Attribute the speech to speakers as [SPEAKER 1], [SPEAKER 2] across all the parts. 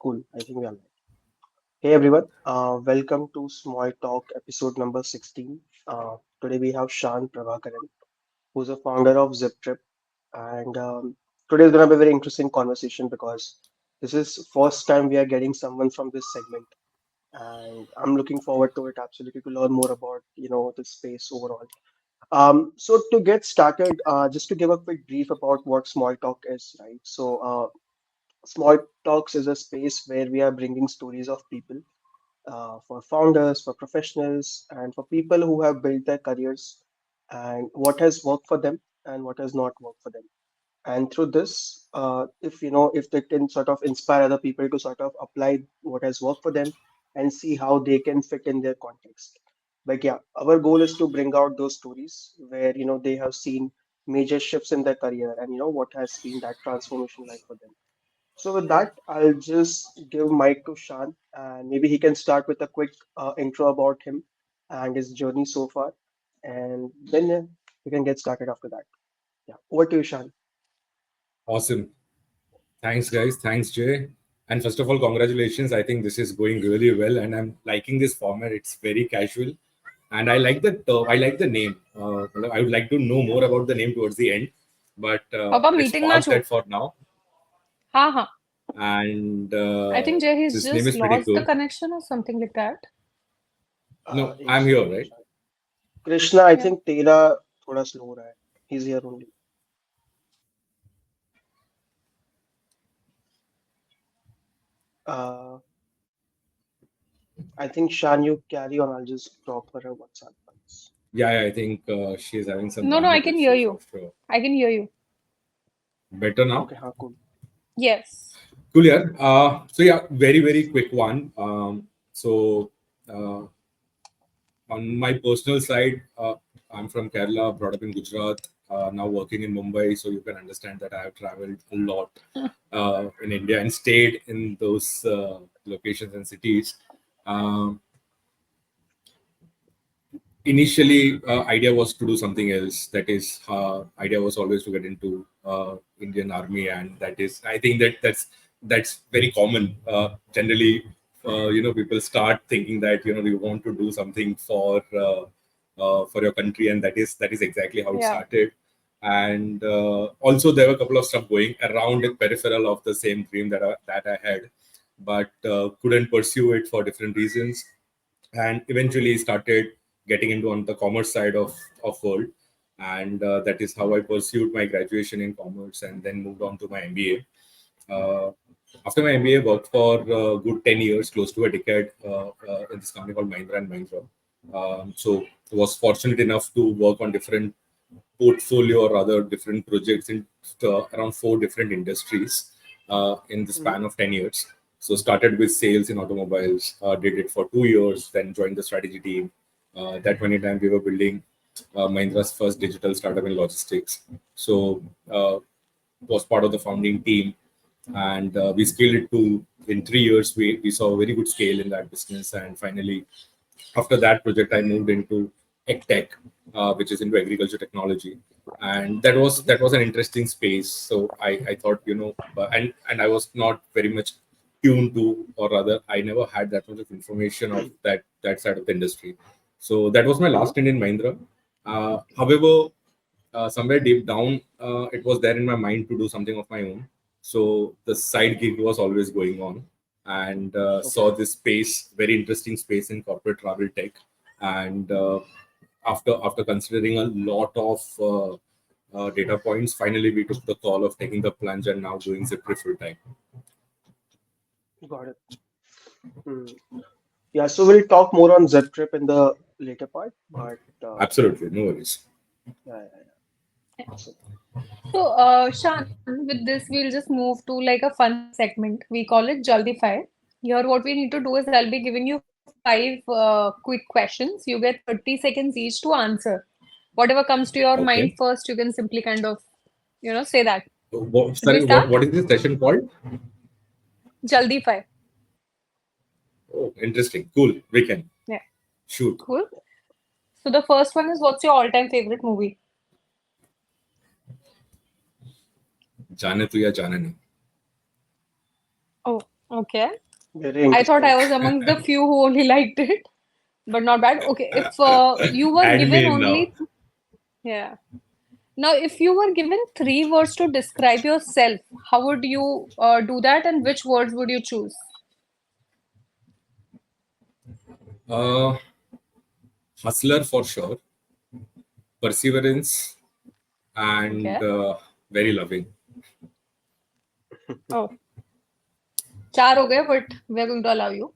[SPEAKER 1] Cool. I think we are live. Hey everyone, welcome to Small Talk episode number 16. Today we have Shan Prabhakaran, who's a founder of Ziptrrip. And today is going to be a very interesting conversation because this is first time we are getting someone from this segment. And I'm looking forward to it absolutely to learn more about, the space overall. So to get started, just to give a quick brief about what Small Talk is, right? Small Talks is a space where we are bringing stories of people for founders, for professionals, and for people who have built their careers and what has worked for them and what has not worked for them. And through this, if they can sort of inspire other people to sort of apply what has worked for them and see how they can fit in their context. But yeah, our goal is to bring out those stories where they have seen major shifts in their career and what has been that transformation like for them. So with that, I'll just give mic to Shan, and maybe he can start with a quick intro about him and his journey so far, and then we can get started after that. Yeah, over to you, Shan.
[SPEAKER 2] Awesome. Thanks, guys. Thanks, Jay. And first of all, congratulations. I think this is going really well, and I'm liking this format. It's very casual, and I like the name. I would like to know more about the name towards the end, but
[SPEAKER 3] पापा
[SPEAKER 2] let's
[SPEAKER 3] meeting ना
[SPEAKER 2] park
[SPEAKER 3] छो.
[SPEAKER 2] that for now.
[SPEAKER 3] हाँ हाँ.
[SPEAKER 2] And
[SPEAKER 3] I think Jay he's
[SPEAKER 2] this name
[SPEAKER 3] just
[SPEAKER 2] is pretty
[SPEAKER 3] lost the
[SPEAKER 2] cool.
[SPEAKER 3] connection or something like that.
[SPEAKER 2] No,
[SPEAKER 1] एक
[SPEAKER 2] I'm here,
[SPEAKER 1] second,
[SPEAKER 2] right?
[SPEAKER 1] Shan. Krishna, I
[SPEAKER 3] Yeah.
[SPEAKER 1] think तेरा थोड़ा slow हो रहा है. He's here only. Uh, I think Shan, you carry on. I'll just drop her a WhatsApp once.
[SPEAKER 2] Yeah, I think she's having some
[SPEAKER 3] No, I
[SPEAKER 2] bandwidth
[SPEAKER 3] can hear
[SPEAKER 2] issues
[SPEAKER 3] you.
[SPEAKER 2] for sure.
[SPEAKER 3] I can hear you.
[SPEAKER 2] Better now?
[SPEAKER 1] Okay, हाँ, cool.
[SPEAKER 3] Yes.
[SPEAKER 2] Cool, yeah. So yeah, very, very quick one. Uh, on my personal side, I'm from Kerala, brought up in Gujarat, now working in Mumbai. So you can understand that I have traveled a lot in India and stayed in those locations and cities. Um, Initially, idea was to do something else. That is, idea was always to get into Indian Army, and that is, I think that's very common. Generally, people start thinking that you want to do something for your country, and that is exactly how it
[SPEAKER 3] Yeah.
[SPEAKER 2] started. And also, there were a couple of stuff going around the peripheral of the same dream that I had, but couldn't pursue it for different reasons, and eventually started getting into on the commerce side of world, and that is how I pursued my graduation in commerce and then moved on to my MBA. After my MBA, worked for good 10 years, close to a decade, in this company called Mahindra and Mahindra. So was fortunate enough to work on different portfolio or other different projects in around four different industries in the
[SPEAKER 1] Mhm.
[SPEAKER 2] span of 10 years. So started with sales in automobiles, did it for 2 years, then joined the strategy team. That point in time, we were building Mahindra's first digital startup in logistics. So was part of the founding team, and we scaled it to in 3 years. We saw a very good scale in that business, and finally after that project, I moved into tech, which is into agriculture technology, and that was an interesting space. So I thought, and I was not very much tuned to, or rather, I never had that much of information of that side of the industry. So that was my
[SPEAKER 1] Mhm.
[SPEAKER 2] last stint in Mahindra. However, somewhere deep down, it was there in my mind to do something of my own. So the side gig was always going on, and
[SPEAKER 1] Okay.
[SPEAKER 2] saw this space, very interesting space in corporate travel tech. And after considering a lot of data points, finally we took the call of taking the plunge and now doing Ziptrrip full time.
[SPEAKER 1] Got it. Hmm. Yeah, so we'll talk more on Ziptrrip in the later part, but
[SPEAKER 2] Absolutely, no worries.
[SPEAKER 1] yeah, yeah, yeah. Awesome.
[SPEAKER 3] So, Shan, with this, we'll just move to like a fun segment. We call it Jaldi Fire. Here, what we need to do is I'll be giving you five quick questions. You get 30 seconds each to answer. Whatever comes to your mind
[SPEAKER 2] Okay.
[SPEAKER 3] first, you can simply kind of, say that. Should we
[SPEAKER 2] Sorry,
[SPEAKER 3] start?
[SPEAKER 2] what is this session called?
[SPEAKER 3] Jaldi Fire.
[SPEAKER 2] Oh, interesting. Cool. We can
[SPEAKER 3] Yeah.
[SPEAKER 2] shoot.
[SPEAKER 3] Cool. So the first one is, what's your all-time favorite movie?
[SPEAKER 2] जाने तू या जाने नहीं.
[SPEAKER 3] Oh, Okay.
[SPEAKER 1] Very
[SPEAKER 3] I thought I
[SPEAKER 1] interesting.
[SPEAKER 3] was amongst the few who only liked it, but not bad. Okay, if you were
[SPEAKER 2] Add me
[SPEAKER 3] given
[SPEAKER 2] in now.
[SPEAKER 3] only, yeah. Now, if you were given three words to describe yourself, how would you do that, and which words would you choose?
[SPEAKER 2] Uh, Hustler for sure, perseverance, and
[SPEAKER 3] Okay.
[SPEAKER 2] very loving.
[SPEAKER 3] Oh, चार हो गए, but we are going to allow you.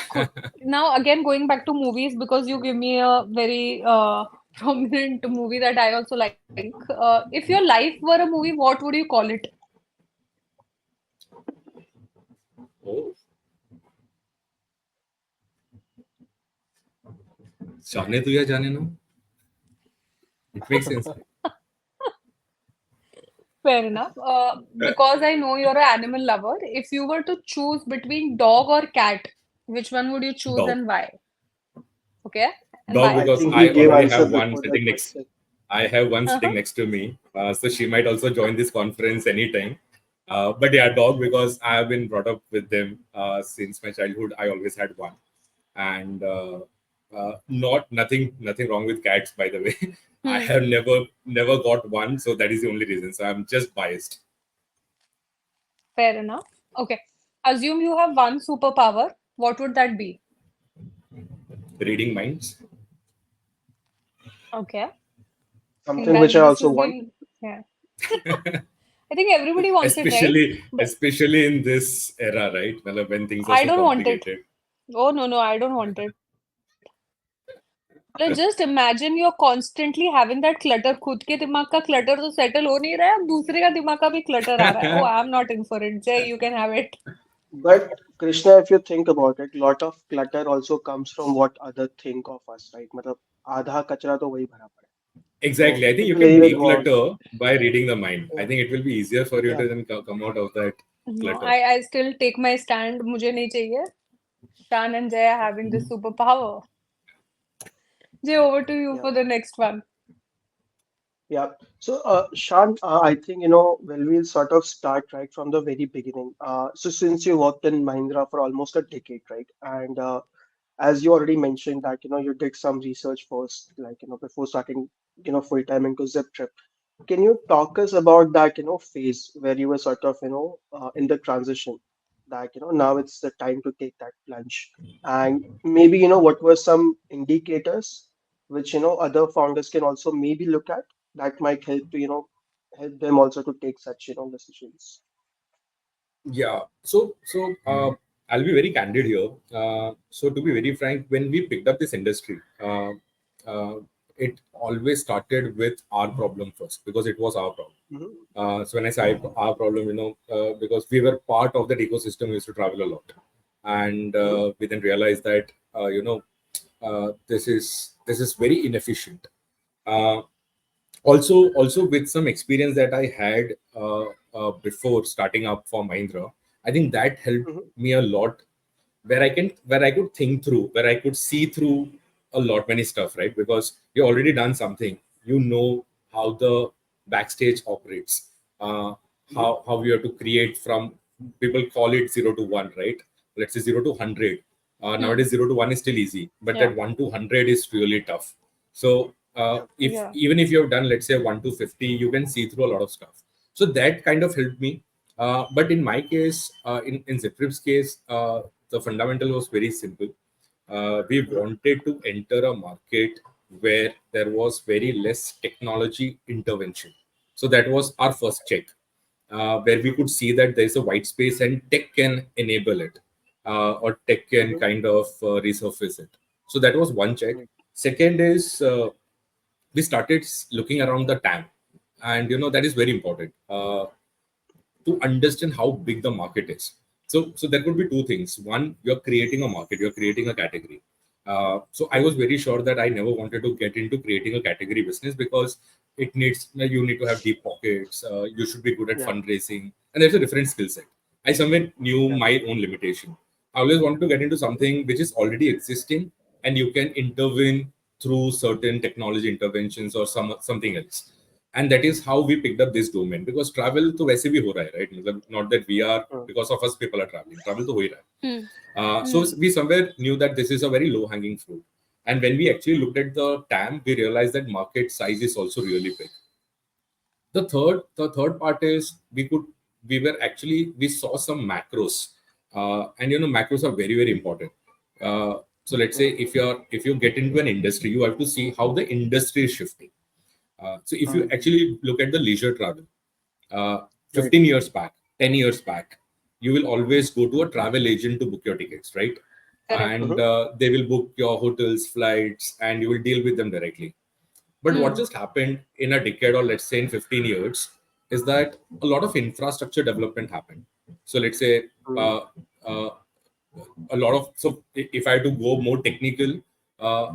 [SPEAKER 3] Cool. Now, again, going back to movies, because you give me a very prominent movie that I also like. If your life were a movie, what would you call it?
[SPEAKER 2] Oh, जाने तो या जाने ना. It makes sense.
[SPEAKER 3] Fair enough. Because I know you're an animal lover, if you were to choose between dog or cat, which one would you choose
[SPEAKER 2] Dog.
[SPEAKER 3] and why? Okay, and
[SPEAKER 2] Dog
[SPEAKER 3] why?
[SPEAKER 1] I
[SPEAKER 2] because
[SPEAKER 1] think
[SPEAKER 2] I
[SPEAKER 1] he gave
[SPEAKER 2] already
[SPEAKER 1] answer
[SPEAKER 2] have one
[SPEAKER 1] before that
[SPEAKER 2] sitting next.
[SPEAKER 1] question.
[SPEAKER 2] I have one
[SPEAKER 3] Uh-huh.
[SPEAKER 2] sitting next to me, so she might also join this conference anytime. But yeah, dog because I have been brought up with them since my childhood. I always had one, and not nothing wrong with cats, by the way. I
[SPEAKER 3] Hmm.
[SPEAKER 2] have never got one, so that is the only reason. So I'm just biased.
[SPEAKER 3] Fair enough. Okay. Assume you have one superpower. What would that be?
[SPEAKER 2] Reading minds,
[SPEAKER 3] Okay. I think
[SPEAKER 1] Something which I
[SPEAKER 3] that this
[SPEAKER 1] also
[SPEAKER 3] has
[SPEAKER 1] want.
[SPEAKER 3] been, yeah. I think everybody wants it, right? But
[SPEAKER 2] especially in this era, right? Well, when things are
[SPEAKER 3] I
[SPEAKER 2] so
[SPEAKER 3] don't want it.
[SPEAKER 2] complicated.
[SPEAKER 3] Oh, no, no, I don't want it. मतलब just imagine you're constantly having that clutter. खुद के दिमाग का clutter तो settle हो नहीं रहा है, अब दूसरे का दिमाग का भी clutter आ रहा है. Oh, I'm not in for it. Jay, you can have it.
[SPEAKER 1] But Krishna, if you think about it, lot of clutter also comes from what other think of us, right? मतलब आधा कचरा तो वही भरा पड़ा है. So
[SPEAKER 2] Exactly. I think
[SPEAKER 1] it
[SPEAKER 2] you
[SPEAKER 1] will
[SPEAKER 2] can
[SPEAKER 1] anyway go out.
[SPEAKER 2] declutter by reading the mind. I
[SPEAKER 1] Yeah,
[SPEAKER 2] think it will be easier for you
[SPEAKER 1] yeah,
[SPEAKER 2] to then come out of that
[SPEAKER 3] No,
[SPEAKER 2] clutter.
[SPEAKER 3] I still take my stand. मुझे नहीं चाहिए. Shan and Jay are having this superpower. Jay, over to you
[SPEAKER 1] yeah.
[SPEAKER 3] for the next one.
[SPEAKER 1] Yeah. So, Shan, I think, well, we'll sort of start right from the very beginning. So, since you worked in Mahindra for almost a decade, right? And as you already mentioned that, you did some research first, like, before starting, full time into Ziptrrip. Can you talk us about that, phase where you were sort of, in the transition that, now it's the time to take that plunge. And maybe, what were some indicators which, other founders can also maybe look at that might help to, help them also to take such, decisions.
[SPEAKER 2] Yeah. So I'll be very candid here. So to be very frank, when we picked up this industry, uh, it always started with our problem first because it was our problem.
[SPEAKER 1] Hmm.
[SPEAKER 2] So when I say our problem, because we were part of that ecosystem, we used to travel a lot, and
[SPEAKER 1] Hmm.
[SPEAKER 2] we then realized that this is very inefficient. Uh, also with some experience that I had before starting up for Mahindra, I think that helped
[SPEAKER 1] Hmm.
[SPEAKER 2] me a lot where I could think through, where I could see through a lot many stuff, right? Because you already done something, you know how the backstage operates, uh,
[SPEAKER 1] Hmm.
[SPEAKER 2] how you have to create from people call it 0 to 1, right? Let's say 0 to 100.
[SPEAKER 3] Hmm.
[SPEAKER 2] Nowadays 0 to 1 is still easy, but
[SPEAKER 3] Yeah.
[SPEAKER 2] that 1 to 100 is really tough. So
[SPEAKER 1] Yeah.
[SPEAKER 2] if
[SPEAKER 3] Yeah.
[SPEAKER 2] even if you have done let's say 1 to 50, you can see through a lot of stuff. So that kind of helped me. But in my case, in Ziptrip's case, the fundamental was very simple. We
[SPEAKER 1] Hmm.
[SPEAKER 2] wanted to enter a market where there was very less technology intervention. So that was our first check, where we
[SPEAKER 1] Hmm.
[SPEAKER 2] could see that there's a white space and tech can enable it, or tech can
[SPEAKER 1] Hmm.
[SPEAKER 2] kind of resurface it. So that was one check.
[SPEAKER 1] Right.
[SPEAKER 2] Second is we started looking around the TAM, and that is very important. To understand how big the market is. So there could be two things. One, you're creating a market, you're creating a category. So I
[SPEAKER 1] Hmm.
[SPEAKER 2] was very sure that I never wanted to get into creating a category business because it needs you need to have deep pockets. You should be good at
[SPEAKER 1] Yeah.
[SPEAKER 2] fundraising, and there's a different skill set. I somewhere knew
[SPEAKER 1] Yeah.
[SPEAKER 2] my own limitation. I always wanted to get into something which is already existing, and you can intervene through certain technology interventions or something else. and that is how we picked up this domain, because travel to वैसे भी हो रहा है, right? मतलब not that we are,
[SPEAKER 1] mm,
[SPEAKER 2] because of us people are traveling, travel तो हो ही रहा है.
[SPEAKER 3] Hmm.
[SPEAKER 2] So we somewhere knew that this is a very low hanging fruit, and when we actually looked at the TAM, we realized that market size is also really big. The third part is we saw some macros, and macros are very very important. So let's say
[SPEAKER 1] mm,
[SPEAKER 2] if you get into an industry, you have to see how the industry is shifting. So if you
[SPEAKER 1] mm,
[SPEAKER 2] actually look at the leisure travel, uh,
[SPEAKER 1] right.
[SPEAKER 2] 15 years back, 10 years back, you will always go to a travel agent to book your tickets, right?
[SPEAKER 3] Correct.
[SPEAKER 2] And
[SPEAKER 1] Mm-hmm.
[SPEAKER 2] they will book your hotels, flights, and you will deal with them directly. But what
[SPEAKER 3] Hmm.
[SPEAKER 2] just happened in a decade, or let's say in 15 years, is that a lot of infrastructure development happened. So let's say
[SPEAKER 1] Mm,
[SPEAKER 2] uh, uh, a lot of, so if I had to go more technical,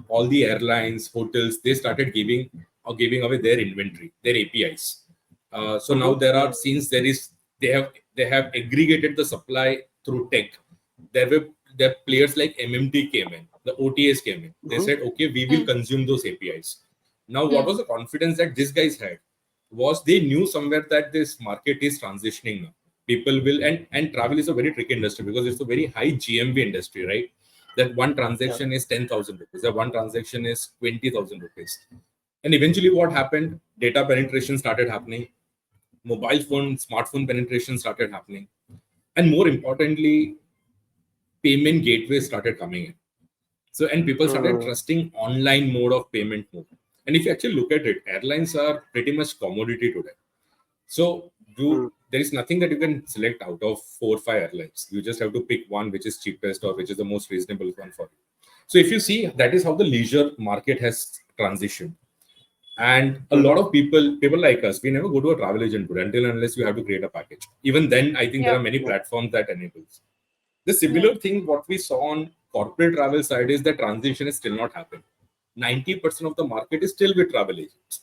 [SPEAKER 2] all the airlines, hotels, they started giving away their inventory, their APIs. So now
[SPEAKER 1] mm-hmm.
[SPEAKER 2] there are,
[SPEAKER 1] Yeah.
[SPEAKER 2] since they have aggregated the supply through tech. There were players like MMT came in, the OTAs came in. They
[SPEAKER 1] Mm-hmm.
[SPEAKER 2] said, okay, we will
[SPEAKER 3] Hmm.
[SPEAKER 2] consume those APIs. Now what
[SPEAKER 3] Hmm.
[SPEAKER 2] was the confidence that these guys had? Was they knew somewhere that this market is transitioning now. People will, and travel is a very tricky industry because it's a very high GMV industry, right? That one
[SPEAKER 1] Yeah.
[SPEAKER 2] transaction is 10,000 rupees, that one transaction is 20,000 rupees. And eventually what happened, data penetration started happening, mobile phone, smartphone penetration started happening, and more importantly, payment gateways started coming in. So, and people started
[SPEAKER 1] Mm,
[SPEAKER 2] trusting online mode of payment more. And if you actually look at it, airlines are pretty much commodity today. So
[SPEAKER 1] mm,
[SPEAKER 2] there is nothing that you can select out of 4 or 5 airlines. You just have to pick one which is cheapest or which is the most reasonable one for you. So if you see, that is how the leisure market has transitioned. And a lot
[SPEAKER 1] mm-hmm.
[SPEAKER 2] of people like us, we never go to a travel agent today until unless you have to create a package. Even then, I think there
[SPEAKER 3] Yeah.
[SPEAKER 2] are many
[SPEAKER 1] Yeah.
[SPEAKER 2] platforms that enables. The
[SPEAKER 3] Yeah.
[SPEAKER 2] similar thing what we saw on corporate travel side is that transition is still not happening. 90% of the market is still with travel agents.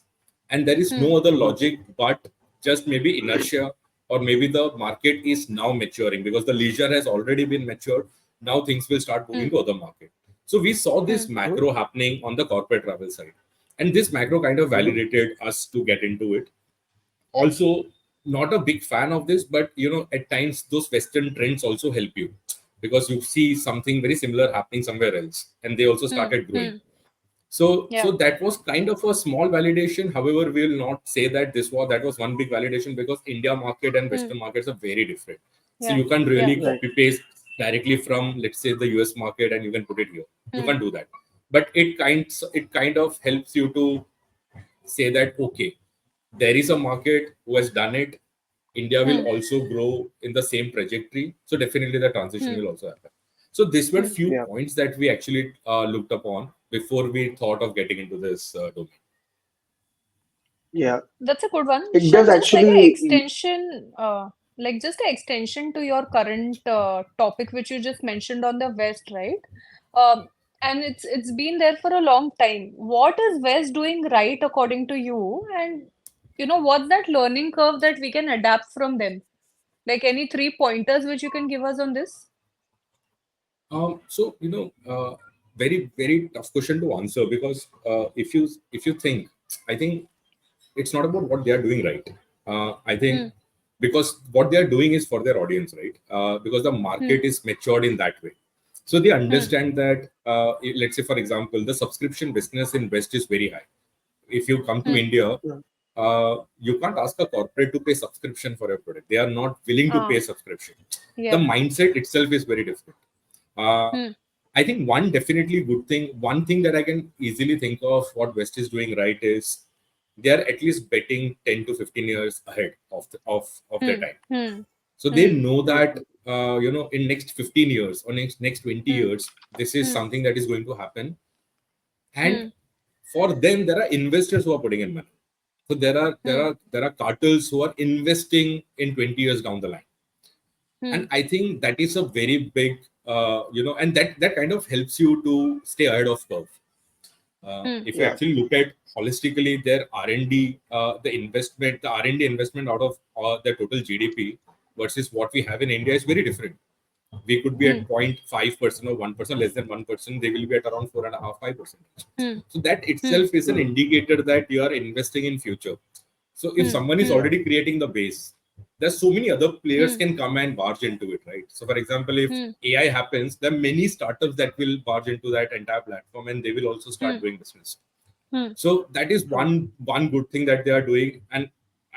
[SPEAKER 2] And there is
[SPEAKER 3] Hmm.
[SPEAKER 2] no other
[SPEAKER 1] Mm-hmm.
[SPEAKER 2] logic but just maybe inertia, or maybe the market is now maturing because the leisure has already been matured. Now things will start
[SPEAKER 3] Hmm.
[SPEAKER 2] moving to other market. So we saw
[SPEAKER 3] Hmm.
[SPEAKER 2] this macro happening on the corporate travel side. And this macro kind of
[SPEAKER 1] Mm-hmm.
[SPEAKER 2] validated us to get into it. Also, not a big fan of this, but at times those western trends also help you, because you see something very similar happening somewhere else and they also
[SPEAKER 3] Hmm.
[SPEAKER 2] started growing.
[SPEAKER 3] Hmm.
[SPEAKER 2] So
[SPEAKER 3] Yeah.
[SPEAKER 2] that was kind of a small validation. However, we will not say that that was one big validation, because India market and
[SPEAKER 3] Hmm.
[SPEAKER 2] western markets are very different. So
[SPEAKER 3] Yeah.
[SPEAKER 2] you can't
[SPEAKER 3] Yeah.
[SPEAKER 2] really
[SPEAKER 1] Right.
[SPEAKER 2] copy paste directly from, let's say, the US market and you can put it here. You
[SPEAKER 3] Hmm.
[SPEAKER 2] can't do that. But it kind of helps you to say that, okay, there is a market who has done it. India will
[SPEAKER 3] Hmm.
[SPEAKER 2] also grow in the same trajectory. So definitely the transition
[SPEAKER 3] Hmm.
[SPEAKER 2] will also happen. So these were
[SPEAKER 3] Hmm.
[SPEAKER 2] few
[SPEAKER 1] Yeah.
[SPEAKER 2] points that we actually looked upon before we thought of getting into this domain.
[SPEAKER 1] Yeah.
[SPEAKER 3] That's a good one.
[SPEAKER 1] It does
[SPEAKER 3] Shan, just like an
[SPEAKER 1] actually.
[SPEAKER 3] extension, like just an extension to your current topic, which you just mentioned on the West, right? Um, and it's been there for a long time. What is West doing right according to you? And what's that learning curve that we can adapt from them? Like any three pointers which you can give us on this?
[SPEAKER 2] So very very tough question to answer, because if you think, I think it's not about what they are doing right. I think
[SPEAKER 3] Hmm.
[SPEAKER 2] because what they are doing is for their audience, right? Because the
[SPEAKER 3] Hmm.
[SPEAKER 2] market is matured in that way. So they
[SPEAKER 3] Hmm.
[SPEAKER 2] understand that, let's say, for example, the subscription business in West is very high. If you come to
[SPEAKER 3] Hmm.
[SPEAKER 2] India,
[SPEAKER 1] Yeah.
[SPEAKER 2] you can't ask a corporate to pay subscription for a product. They are not willing to pay
[SPEAKER 3] Ah,
[SPEAKER 2] subscription. The
[SPEAKER 3] yeah.
[SPEAKER 2] mindset itself is very different. Uh,
[SPEAKER 3] Hmm.
[SPEAKER 2] I think one definitely good thing, one thing that I can easily think of what West is doing right is they are at least betting 10 to 15 years ahead of their
[SPEAKER 3] Hmm.
[SPEAKER 2] time.
[SPEAKER 3] Hmm.
[SPEAKER 2] So they
[SPEAKER 3] Hmm.
[SPEAKER 2] know that,
[SPEAKER 1] Mm-hmm.
[SPEAKER 2] in next 15 years or next 20
[SPEAKER 3] Hmm.
[SPEAKER 2] years, this is
[SPEAKER 3] Hmm.
[SPEAKER 2] something that is going to happen. And
[SPEAKER 3] Hmm.
[SPEAKER 2] for them, there are investors who are putting in money. So there are there
[SPEAKER 3] Hmm.
[SPEAKER 2] are there are cartels who are investing in 20 years down the line.
[SPEAKER 3] Hmm.
[SPEAKER 2] And I think that is a very big, and that kind of helps you to stay ahead of curve.
[SPEAKER 3] Hmm.
[SPEAKER 2] If you
[SPEAKER 1] Yeah.
[SPEAKER 2] actually look at holistically their R&D, the R&D investment out of the total GDP versus what we have in India is very different. We could be
[SPEAKER 3] Hmm.
[SPEAKER 2] at 0.5% or 1%, less than 1%. They will be at around 4.5, 5%.
[SPEAKER 3] Hmm.
[SPEAKER 2] So that
[SPEAKER 3] Hmm.
[SPEAKER 2] itself is an
[SPEAKER 1] Mm,
[SPEAKER 2] indicator that you are investing in future. So if someone is
[SPEAKER 1] Yeah,
[SPEAKER 2] already creating the base, there's so many other players
[SPEAKER 3] Hmm.
[SPEAKER 2] can come and barge into it, right? So for example, if
[SPEAKER 3] Hmm.
[SPEAKER 2] AI happens, there are many startups that will barge into that entire platform and they will also
[SPEAKER 3] Hmm.
[SPEAKER 2] start doing business.
[SPEAKER 3] Hmm.
[SPEAKER 2] So that is
[SPEAKER 1] true.
[SPEAKER 2] one good thing that they are doing, and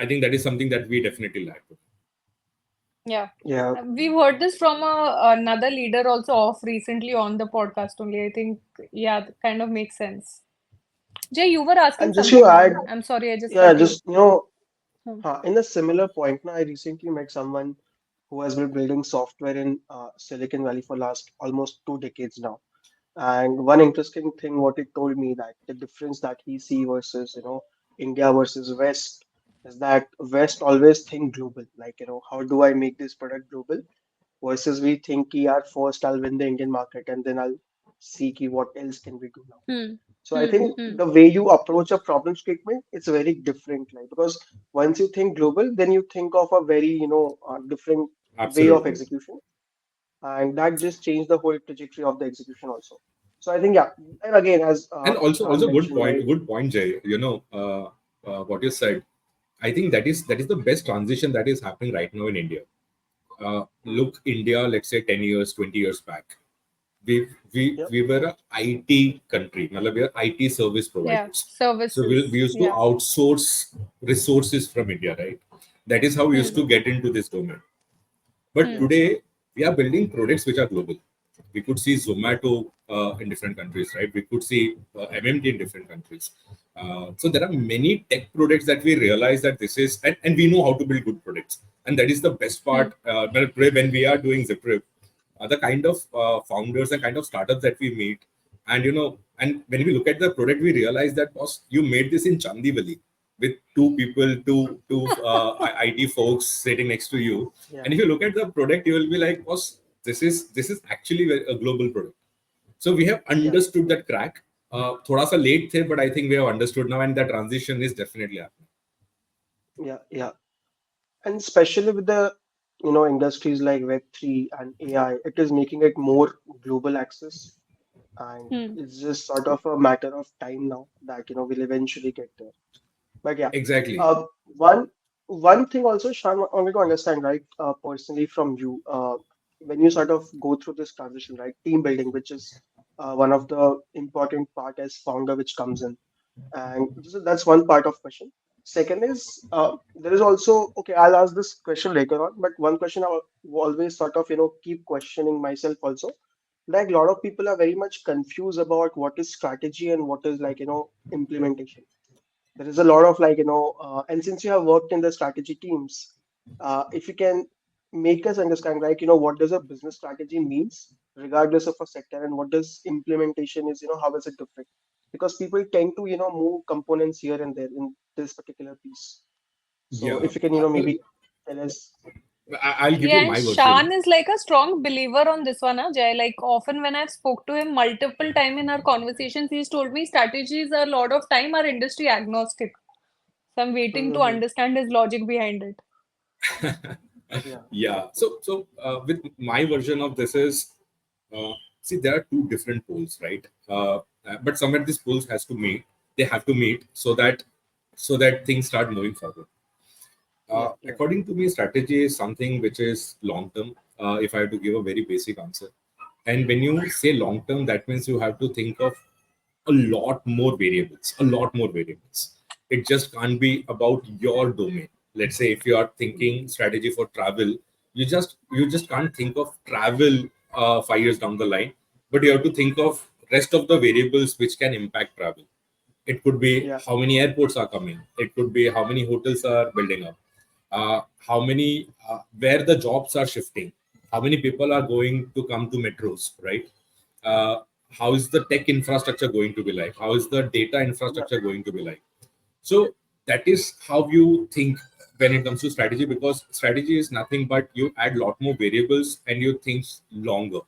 [SPEAKER 2] I think that is something that we definitely lack.
[SPEAKER 3] Yeah.
[SPEAKER 1] Yeah,
[SPEAKER 3] We've heard this from another leader also off recently on the podcast only. I think, yeah, that kind of makes sense. Jay, you were asking
[SPEAKER 1] and just to
[SPEAKER 3] something
[SPEAKER 1] add,
[SPEAKER 3] on. I'm sorry, I just
[SPEAKER 1] yeah,
[SPEAKER 3] cut you.
[SPEAKER 1] just
[SPEAKER 3] Hmm.
[SPEAKER 1] in a similar point, now I recently met someone who has been building software in Silicon Valley for last almost 2 decades now. And one interesting thing, what he told me that the difference that he see versus India versus West is that West always think global, like how do I make this product global? Versus we think ki, yaar, first I'll win the Indian market and then I'll see ki, what else can we do now.
[SPEAKER 3] Hmm.
[SPEAKER 1] So I
[SPEAKER 3] Hmm.
[SPEAKER 1] think
[SPEAKER 3] Hmm.
[SPEAKER 1] the way you approach a problem statement, it's very different, like because once you think global, then you think of a very different way of
[SPEAKER 2] Absolutely.
[SPEAKER 1] execution, and that just changed the whole trajectory of the execution also. So I think yeah, and again as
[SPEAKER 2] And
[SPEAKER 1] Shan
[SPEAKER 2] also
[SPEAKER 1] mentioned, right?
[SPEAKER 2] good point, Jay. What you said. I think that is the best transition that is happening right now in India.
[SPEAKER 1] Hmm.
[SPEAKER 2] Look, India, let's say 10 years, 20 years back, we
[SPEAKER 1] Yep.
[SPEAKER 2] we were a IT country. We are IT service
[SPEAKER 3] Yeah.
[SPEAKER 2] providers. So we
[SPEAKER 3] Services.
[SPEAKER 2] used to
[SPEAKER 3] Yeah.
[SPEAKER 2] outsource resources from India, right? That is how we used
[SPEAKER 3] Hmm.
[SPEAKER 2] to get into this domain. But
[SPEAKER 3] Hmm.
[SPEAKER 1] Yeah.
[SPEAKER 2] today, we are building products which are global. We could see
[SPEAKER 1] Yeah.
[SPEAKER 2] Zomato in different countries, right? We could see MMT in different countries. So there are many tech products that we realize that this is, and we know how to build good products. And that is the best
[SPEAKER 3] Hmm.
[SPEAKER 2] part. But today, when we are doing Ziptrrip, the kind of founders and kind of startups that we meet, and when we look at the product, we realize that, boss, you made this in Chandivali with two people, IT folks sitting next to you,
[SPEAKER 1] Yeah.
[SPEAKER 2] and if you look at the product, you will be like, boss, this is actually a global product. So we have
[SPEAKER 1] Yeah.
[SPEAKER 2] understood that crack. Thoda sa late the, but I think we have understood now, and that transition is definitely happening.
[SPEAKER 1] Yeah. Yeah. And especially with the industries like Web3 and AI, it is making it more global access, and
[SPEAKER 3] Hmm.
[SPEAKER 1] it's just sort of a matter of time now that we'll eventually get there. But yeah,
[SPEAKER 2] Exactly.
[SPEAKER 1] uh, one one thing also, Shan, I wanted to understand, right, personally from you, when you sort of go through this transition, right, team building, which is one of the important part as founder, which comes in, and that's one part of question. Second is there is also okay. I'll ask this question later on, but one question I always sort of keep questioning myself also. Like a lot of people are very much confused about what is strategy and what is like implementation. There is a lot of and since you have worked in the strategy teams, if you can make us understand, like what does a business strategy means regardless of a sector, and what does implementation is, how is it different? Because people tend to move components here and there in this particular piece. So
[SPEAKER 2] Yeah.
[SPEAKER 1] if you can
[SPEAKER 2] Well,
[SPEAKER 1] maybe tell us.
[SPEAKER 2] I'll give you
[SPEAKER 3] Yeah, and
[SPEAKER 2] my version.
[SPEAKER 3] Shan is like a strong believer on this one, Jay. Like often when I've spoke to him multiple time in our conversations, he's told me strategies a lot of time are industry agnostic. So I'm waiting to
[SPEAKER 1] Hmm.
[SPEAKER 3] understand his logic behind it.
[SPEAKER 1] Yeah.
[SPEAKER 2] Yeah. With my version of this is, see, there are two different poles, right? But somewhere these poles has to meet. They have to meet so that things start moving forward.
[SPEAKER 1] Yeah. Yeah.
[SPEAKER 2] According to me, strategy is something which is long term. If I have to give a very basic answer, and when you say long term, that means you have to think of a lot more variables. It just can't be about your domain. Let's say if you are thinking strategy for travel, you just can't think of travel 5 years down the line, but you have to think of rest of the variables which can impact travel. It could be
[SPEAKER 1] Yeah.
[SPEAKER 2] how many airports are coming. It could be how many hotels are building up. How many where the jobs are shifting. How many people are going to come to metros, right? Uh, how is the tech infrastructure going to be like? How is the data
[SPEAKER 1] Yeah.
[SPEAKER 2] infrastructure going to be like? So that is how you think when it comes to strategy, because strategy is nothing but you add a lot more variables and you think longer.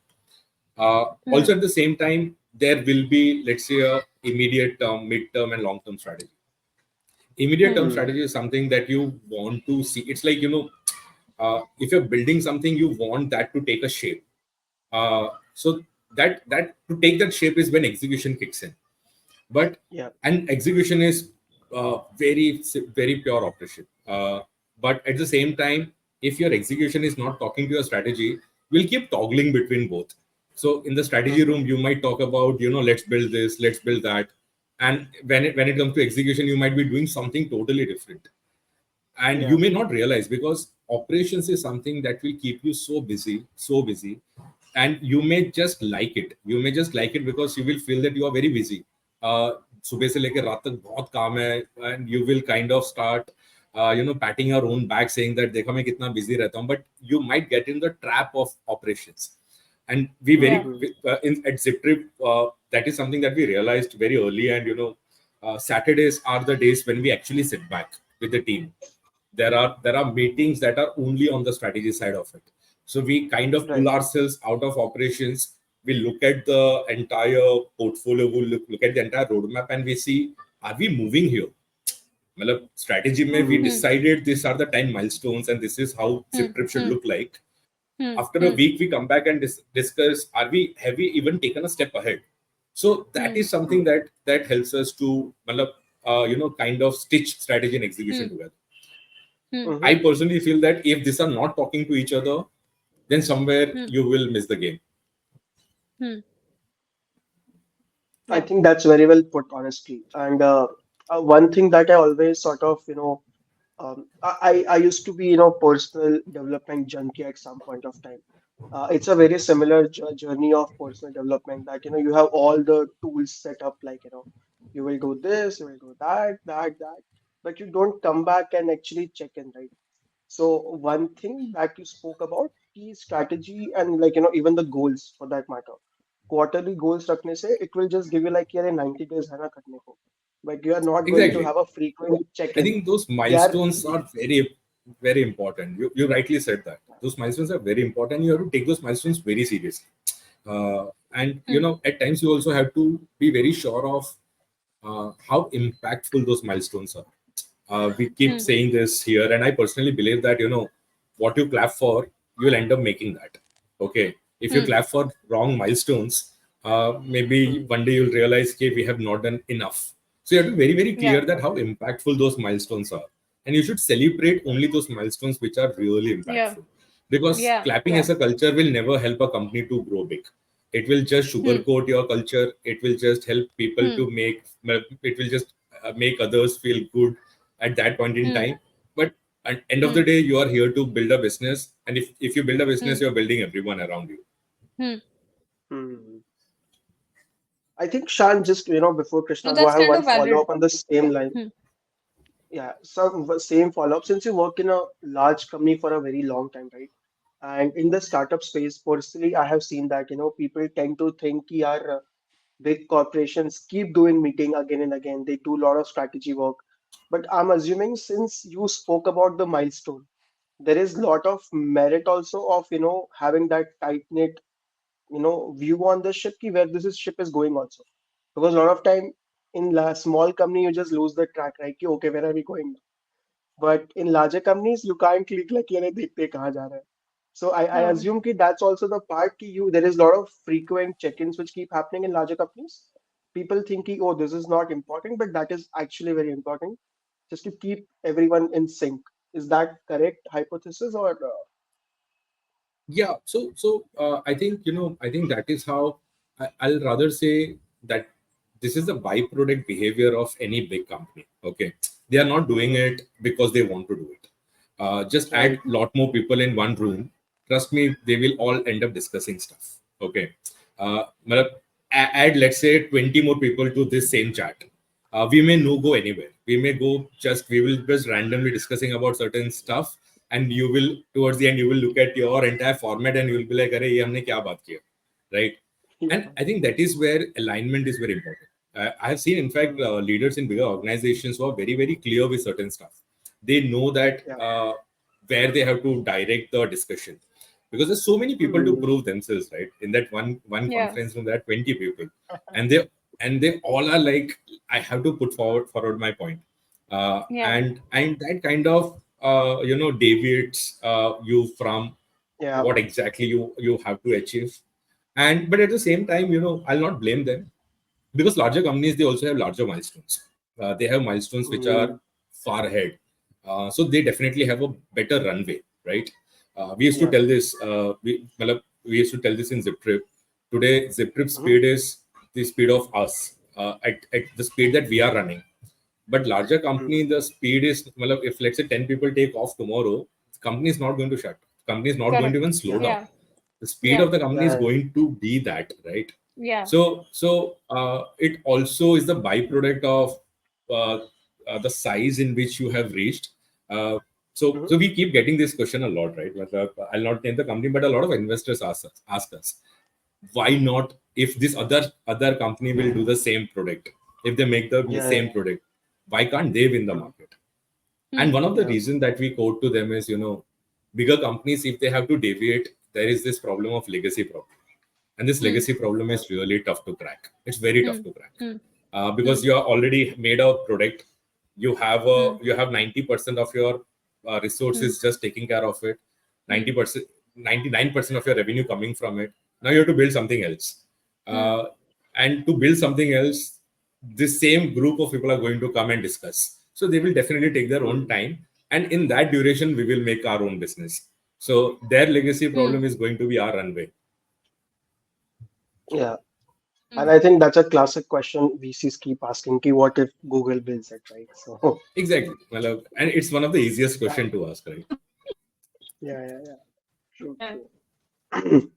[SPEAKER 2] Also,
[SPEAKER 3] Hmm.
[SPEAKER 2] at the same time, there will be, let's say, a immediate term, mid-term, and long-term strategy. Immediate term
[SPEAKER 3] Hmm.
[SPEAKER 1] Hmm.
[SPEAKER 2] strategy is something that you want to see. It's like, if you're building something, you want that to take a shape. So that to take that shape is when execution kicks in. But
[SPEAKER 1] Yeah.
[SPEAKER 2] and execution is very pure operation. But at the same time, if your execution is not talking to your strategy, we'll keep toggling between both. So in the strategy
[SPEAKER 1] Mhm.
[SPEAKER 2] room, you might talk about, let's build this, let's build that, and when it comes to execution, you might be doing something totally different, and you
[SPEAKER 1] Yeah.
[SPEAKER 2] may not realize, because operations is something that will keep you so busy, and you may just like it because you will feel that you are very busy. सुबह से लेकर रात तक बहुत काम है, and you will kind of start patting your own back saying that देखो मैं कितना busy रहता हूँ, but you might get in the trap of operations. And we very
[SPEAKER 3] Yeah.
[SPEAKER 1] Mhm.
[SPEAKER 2] at Ziptrrip, that is something that we realized very early. And Saturdays are the days when we actually sit back with the team. There are meetings that are only on the strategy side of it. So we kind of pull
[SPEAKER 1] Right.
[SPEAKER 2] ourselves out of operations. We look at the entire portfolio, we look at the entire roadmap, and we see, are we moving here? मतलब strategy में we
[SPEAKER 1] Mhm.
[SPEAKER 3] Hmm.
[SPEAKER 2] decided these are the 10 milestones and this is how
[SPEAKER 3] Hmm.
[SPEAKER 2] Ziptrrip should
[SPEAKER 3] Hmm.
[SPEAKER 2] look like.
[SPEAKER 3] Hmm.
[SPEAKER 2] After a
[SPEAKER 3] Hmm.
[SPEAKER 2] week we come back and discuss, have we even taken a step ahead? So that
[SPEAKER 3] Hmm.
[SPEAKER 2] is something
[SPEAKER 1] Mhm.
[SPEAKER 2] that helps us to मतलब, kind of stitch strategy and execution
[SPEAKER 3] Hmm.
[SPEAKER 2] together.
[SPEAKER 3] Hmm.
[SPEAKER 1] Mhm.
[SPEAKER 2] I personally feel that if these are not talking to each other, then somewhere
[SPEAKER 3] Hmm.
[SPEAKER 2] you will miss the game.
[SPEAKER 3] Hmm.
[SPEAKER 1] I
[SPEAKER 3] Yeah.
[SPEAKER 1] think that's very well put, honestly. And one thing that I always sort of, I used to be, personal development junkie at some point of time. It's a very similar journey of personal development that, you have all the tools set up, like, you will do this, you will do that, but you don't come back and actually check in, right? So one thing that you spoke about, key strategy and like, even the goals for that matter. Quarterly goals रखने से it will just give you like यार 90 days है ना करने को. But you are not going to
[SPEAKER 2] Exactly.
[SPEAKER 1] have a frequent
[SPEAKER 2] I
[SPEAKER 1] check-in.
[SPEAKER 2] think those
[SPEAKER 1] यार
[SPEAKER 2] milestones are very, very important. You rightly said that. Those milestones are very important. You have to take those milestones very seriously. And
[SPEAKER 3] Hmm.
[SPEAKER 2] at times you also have to be very sure of how impactful those milestones are. We keep
[SPEAKER 3] Hmm.
[SPEAKER 2] saying this here, and I personally believe that what you clap for, you'll end up making that. Okay, if you
[SPEAKER 3] Hmm.
[SPEAKER 2] clap for wrong milestones, maybe
[SPEAKER 1] Hmm.
[SPEAKER 2] one day you'll realize, okay, we have not done enough. So you have to be very, very
[SPEAKER 3] Yeah.
[SPEAKER 2] clear that how impactful those milestones are, and you should celebrate only those milestones which are really
[SPEAKER 3] Yeah.
[SPEAKER 2] impactful. Because
[SPEAKER 3] Yeah.
[SPEAKER 2] clapping
[SPEAKER 3] Yeah.
[SPEAKER 2] as a culture will never help a company to grow big. It will just
[SPEAKER 3] Hmm.
[SPEAKER 2] sugarcoat your culture. It will just help people
[SPEAKER 3] Hmm.
[SPEAKER 2] to make. It will just make others feel good at that point in
[SPEAKER 3] Hmm.
[SPEAKER 2] time. But at end of
[SPEAKER 3] Hmm.
[SPEAKER 2] the day, you are here to build a business, and if you build a
[SPEAKER 3] Hmm.
[SPEAKER 2] business, you're building everyone around you.
[SPEAKER 3] Hmm.
[SPEAKER 1] Hmm. I think Shan, just before
[SPEAKER 3] No,
[SPEAKER 1] Krishna go, I
[SPEAKER 3] that's
[SPEAKER 1] have
[SPEAKER 3] kind
[SPEAKER 1] one
[SPEAKER 3] of valid.
[SPEAKER 1] follow-up on the same line.
[SPEAKER 3] Hmm.
[SPEAKER 1] Yeah, some same follow-up. Since you work in a large company for a very long time, right? And in the startup space, personally, I have seen that, people tend to think कि यार big corporations keep doing meeting again and again. They do a lot of strategy work. But I'm assuming since you spoke about the milestone, there is a lot of merit also of, having that tight-knit, view on the ship, ki where ship is going also. Because a lot of time in small company, you just lose the track, right? Ki, okay, where are we going now? But in larger companies, you can't click like, यार देखते कहाँ जा रहा है. So I
[SPEAKER 3] Hmm.
[SPEAKER 1] assume कि that's also the part कि there is a lot of frequent check-ins which keep happening in larger companies. People think कि, oh, this is not important, but that is actually very important just to keep everyone in sync. Is that correct hypothesis or?
[SPEAKER 2] Yeah. So I think I think that is how I'll rather say that this is the byproduct behavior of any big company. Okay, they are not doing
[SPEAKER 1] Mhm.
[SPEAKER 2] it because they want to do it. Just add
[SPEAKER 1] Right.
[SPEAKER 2] a lot more people in one room. Trust me, they will all end up discussing stuff. Okay, matlab, add, let's say, 20 more people to this same chat. We may no go anywhere. We will just randomly discussing about certain stuff, and you will, towards the end, you will look at your entire format and you will be like, "अरे ये हमने क्या बात किया?" Right? And
[SPEAKER 1] Yeah.
[SPEAKER 2] I think that is where alignment is very important. I have seen, in fact,
[SPEAKER 1] Mhm.
[SPEAKER 2] leaders in bigger organizations who are very, very clear with certain stuff. They know that
[SPEAKER 1] Yeah.
[SPEAKER 2] where they have to direct the discussion, because there's so many people to
[SPEAKER 1] Mhm.
[SPEAKER 2] prove themselves, right? In that one
[SPEAKER 3] Yeah.
[SPEAKER 2] conference room, there are 20 people, and they all are like, I have to put forward my point,
[SPEAKER 3] Yeah.
[SPEAKER 2] and that kind of deviates you from
[SPEAKER 1] Yeah.
[SPEAKER 2] what exactly you have to achieve. And but at the same time, I'll not blame them, because larger companies, they also have larger milestones. They have milestones which are
[SPEAKER 1] Mm,
[SPEAKER 2] far ahead. So they definitely have a better runway, right? We used to
[SPEAKER 1] yeah.
[SPEAKER 2] tell this. We used to tell this in Ziptrrip. Today, Ziptrrip
[SPEAKER 1] Mm,
[SPEAKER 2] speed is the speed of us, at the speed that we are running. But larger
[SPEAKER 1] mm,
[SPEAKER 2] company, the speed is, well, if let's say 10 people take off tomorrow, the company is not going to shut. Company is not going to
[SPEAKER 3] Correct.
[SPEAKER 2] even slow
[SPEAKER 1] yeah.
[SPEAKER 2] down.
[SPEAKER 3] Yeah.
[SPEAKER 2] The speed
[SPEAKER 3] Yeah.
[SPEAKER 2] of the company is
[SPEAKER 1] Yeah.
[SPEAKER 2] going to be that, right?
[SPEAKER 3] Yeah.
[SPEAKER 2] So it also is the byproduct of uh, the size in which you have reached. Uh,
[SPEAKER 1] Mm,
[SPEAKER 2] so we keep getting this question a lot, right? I'll not name the company, but a lot of investors ask us, why not, if this other company will do the same product, if they make the
[SPEAKER 1] yeah.
[SPEAKER 2] same
[SPEAKER 1] Yeah.
[SPEAKER 2] product, why can't they win the
[SPEAKER 1] Mm,
[SPEAKER 2] market? And
[SPEAKER 3] Hmm.
[SPEAKER 2] one of the
[SPEAKER 1] yeah.
[SPEAKER 2] reasons that we quote to them is, bigger companies, if they have to deviate, there is this problem of legacy problem. And this
[SPEAKER 3] Hmm.
[SPEAKER 2] legacy problem
[SPEAKER 1] Yeah.
[SPEAKER 2] is really tough to crack. It's very tough
[SPEAKER 3] Hmm.
[SPEAKER 2] to crack,
[SPEAKER 3] Hmm. Hmm.
[SPEAKER 2] because you are already made a product.
[SPEAKER 3] Hmm.
[SPEAKER 2] You have 90% of your
[SPEAKER 3] Hmm.
[SPEAKER 2] resources just taking care of it,
[SPEAKER 3] Hmm.
[SPEAKER 2] 90%, 99% of your revenue coming from it. Now you have to build something else.
[SPEAKER 3] Hmm.
[SPEAKER 2] uh, and to build something else, this same group of people are going to come and discuss. So they will definitely take their own
[SPEAKER 1] Mm,
[SPEAKER 2] time, and in that duration, we will make our own business. So their legacy
[SPEAKER 3] Hmm.
[SPEAKER 2] problem is going to be our runway.
[SPEAKER 1] yeah.
[SPEAKER 3] Hmm.
[SPEAKER 1] And I think that's a classic question VCs keep asking, ki, what if Google builds it, right? So,
[SPEAKER 2] Exactly. Well, and it's one of the easiest
[SPEAKER 1] yeah,
[SPEAKER 2] question to ask, right?
[SPEAKER 1] yeah, yeah, yeah. True,
[SPEAKER 3] Yeah.
[SPEAKER 1] true.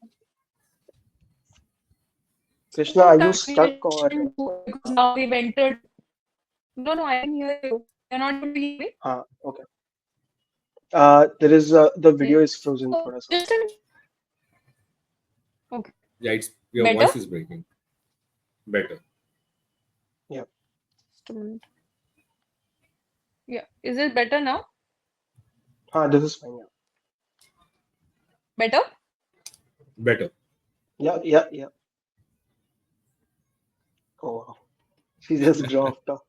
[SPEAKER 1] Krishna,
[SPEAKER 3] Can
[SPEAKER 1] are
[SPEAKER 3] you
[SPEAKER 1] you stuck or?
[SPEAKER 3] transition to, because now we've entered. No, no, I can hear you. You're not able to hear me?
[SPEAKER 1] Okay. There is the video
[SPEAKER 3] Okay.
[SPEAKER 1] is frozen
[SPEAKER 3] So
[SPEAKER 1] for us.
[SPEAKER 3] just an okay.
[SPEAKER 2] Yeah, it's your
[SPEAKER 3] Better?
[SPEAKER 2] voice is breaking. Better.
[SPEAKER 1] Yeah.
[SPEAKER 3] Just a minute. Yeah. Is it better now?
[SPEAKER 1] This is fine. Yeah.
[SPEAKER 3] Better?
[SPEAKER 2] Better.
[SPEAKER 1] Yeah, yeah, yeah. Oh, wow. She just dropped off.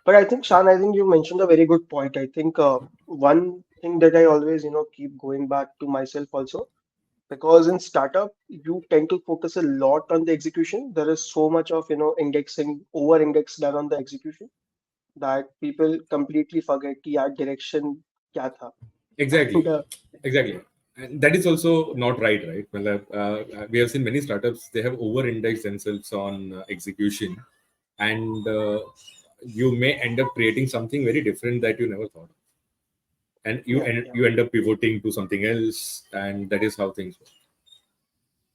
[SPEAKER 1] But I think, Shan, I think you mentioned a very good point. I think one thing that I always, keep going back to myself also, because in startup, you tend to focus a lot on the execution. There is so much of, indexing, over index done on the execution that people completely forget कि यार direction क्या था.
[SPEAKER 2] Exactly.
[SPEAKER 1] And
[SPEAKER 2] Exactly. And that is also not right, right? Well, we have seen many startups, they have over indexed themselves on execution, and you may end up creating something very different that you never thought of. And
[SPEAKER 1] yeah, yeah,
[SPEAKER 2] you end up pivoting to something else, and that is how things work.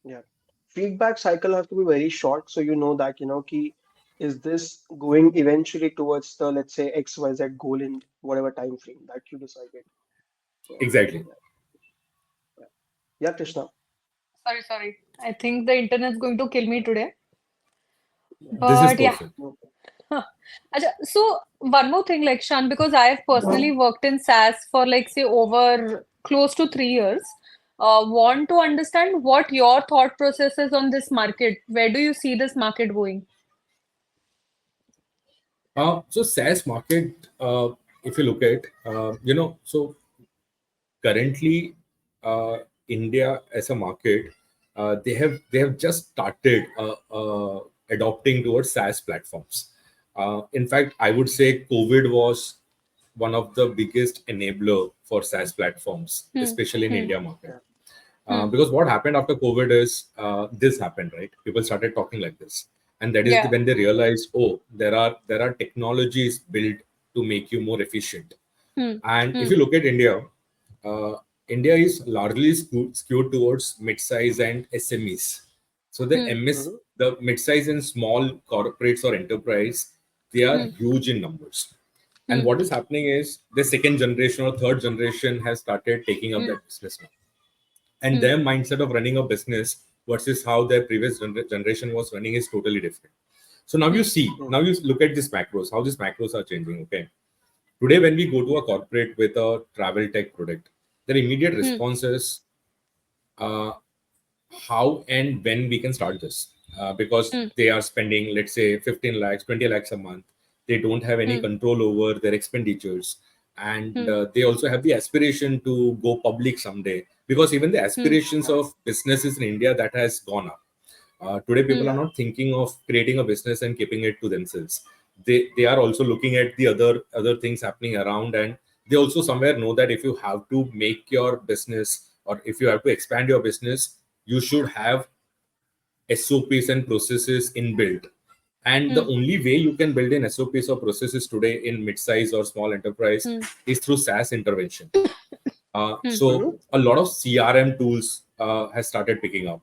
[SPEAKER 1] yeah. Feedback cycle has to be very short, so you know that, कि is this going eventually towards the, let's say, XYZ goal in whatever time frame that you decided. So,
[SPEAKER 2] Exactly.
[SPEAKER 1] yeah, yeah. Yeah, Krishna.
[SPEAKER 3] Sorry, sorry. I think the internet's going to kill me today.
[SPEAKER 1] Yeah.
[SPEAKER 2] This is
[SPEAKER 3] But yeah.
[SPEAKER 2] perfect.
[SPEAKER 1] No.
[SPEAKER 3] Huh. Acha, so one more thing, like Shan, because I have personally worked in SaaS for like say over close to 3 years. Want to understand what your thought process is on this market. Where do you see this market going?
[SPEAKER 2] So SaaS market, if you look at, so currently, India as a market, they have just started adopting towards SaaS platforms. In fact, I would say COVID was one of the biggest enabler for SaaS platforms,
[SPEAKER 3] Hmm.
[SPEAKER 2] especially in
[SPEAKER 3] Hmm.
[SPEAKER 2] India market.
[SPEAKER 1] Yeah.
[SPEAKER 3] Hmm.
[SPEAKER 2] Because what happened after COVID is, this happened, right? People started talking like this, and that is
[SPEAKER 3] Yeah.
[SPEAKER 2] when they realized, oh, there are technologies built to make you more efficient.
[SPEAKER 3] Hmm.
[SPEAKER 2] And if
[SPEAKER 3] Hmm.
[SPEAKER 2] you look at India, uh, India is largely skewed towards mid-size and SMEs. So
[SPEAKER 3] Hmm.
[SPEAKER 1] Mhm.
[SPEAKER 2] the mid-size and small corporates or enterprise, they are
[SPEAKER 3] Hmm.
[SPEAKER 2] huge in numbers. And
[SPEAKER 3] Hmm.
[SPEAKER 2] what is happening is the second generation or third generation has started taking up
[SPEAKER 3] Hmm.
[SPEAKER 2] that business now. And
[SPEAKER 3] Hmm.
[SPEAKER 2] their mindset of running a business versus how their previous generation was running is totally different. So
[SPEAKER 3] Hmm.
[SPEAKER 2] now
[SPEAKER 1] Mhm.
[SPEAKER 2] you look at these macros, how these macros are changing. Okay. Today, when we go to a corporate with a travel tech product, their immediate
[SPEAKER 3] Hmm.
[SPEAKER 2] response is, uh, how and when we can start this. Because
[SPEAKER 3] Hmm.
[SPEAKER 2] they are spending, let's say, 15 lakhs, 20 lakhs a month. They don't have any
[SPEAKER 3] Hmm.
[SPEAKER 2] control over their expenditures. And
[SPEAKER 3] Hmm.
[SPEAKER 2] they also have the aspiration to go public someday. Because even the
[SPEAKER 3] Hmm.
[SPEAKER 2] aspirations
[SPEAKER 1] Yeah.
[SPEAKER 2] of businesses in India, that has gone up. Today, people are
[SPEAKER 3] Hmm.
[SPEAKER 1] Yeah.
[SPEAKER 2] not thinking of creating a business and keeping it to themselves. They are also looking at the other things happening around, and they also somewhere know that if you have to make your business or if you have to expand your business, you should have SOPs and processes inbuilt. And the
[SPEAKER 3] Hmm.
[SPEAKER 2] only way you can build in SOPs or processes today in mid-size or small enterprise
[SPEAKER 3] Hmm.
[SPEAKER 2] is through SaaS intervention.
[SPEAKER 3] Hmm.
[SPEAKER 2] So
[SPEAKER 1] Mm-hmm.
[SPEAKER 2] a lot of CRM tools has started picking up.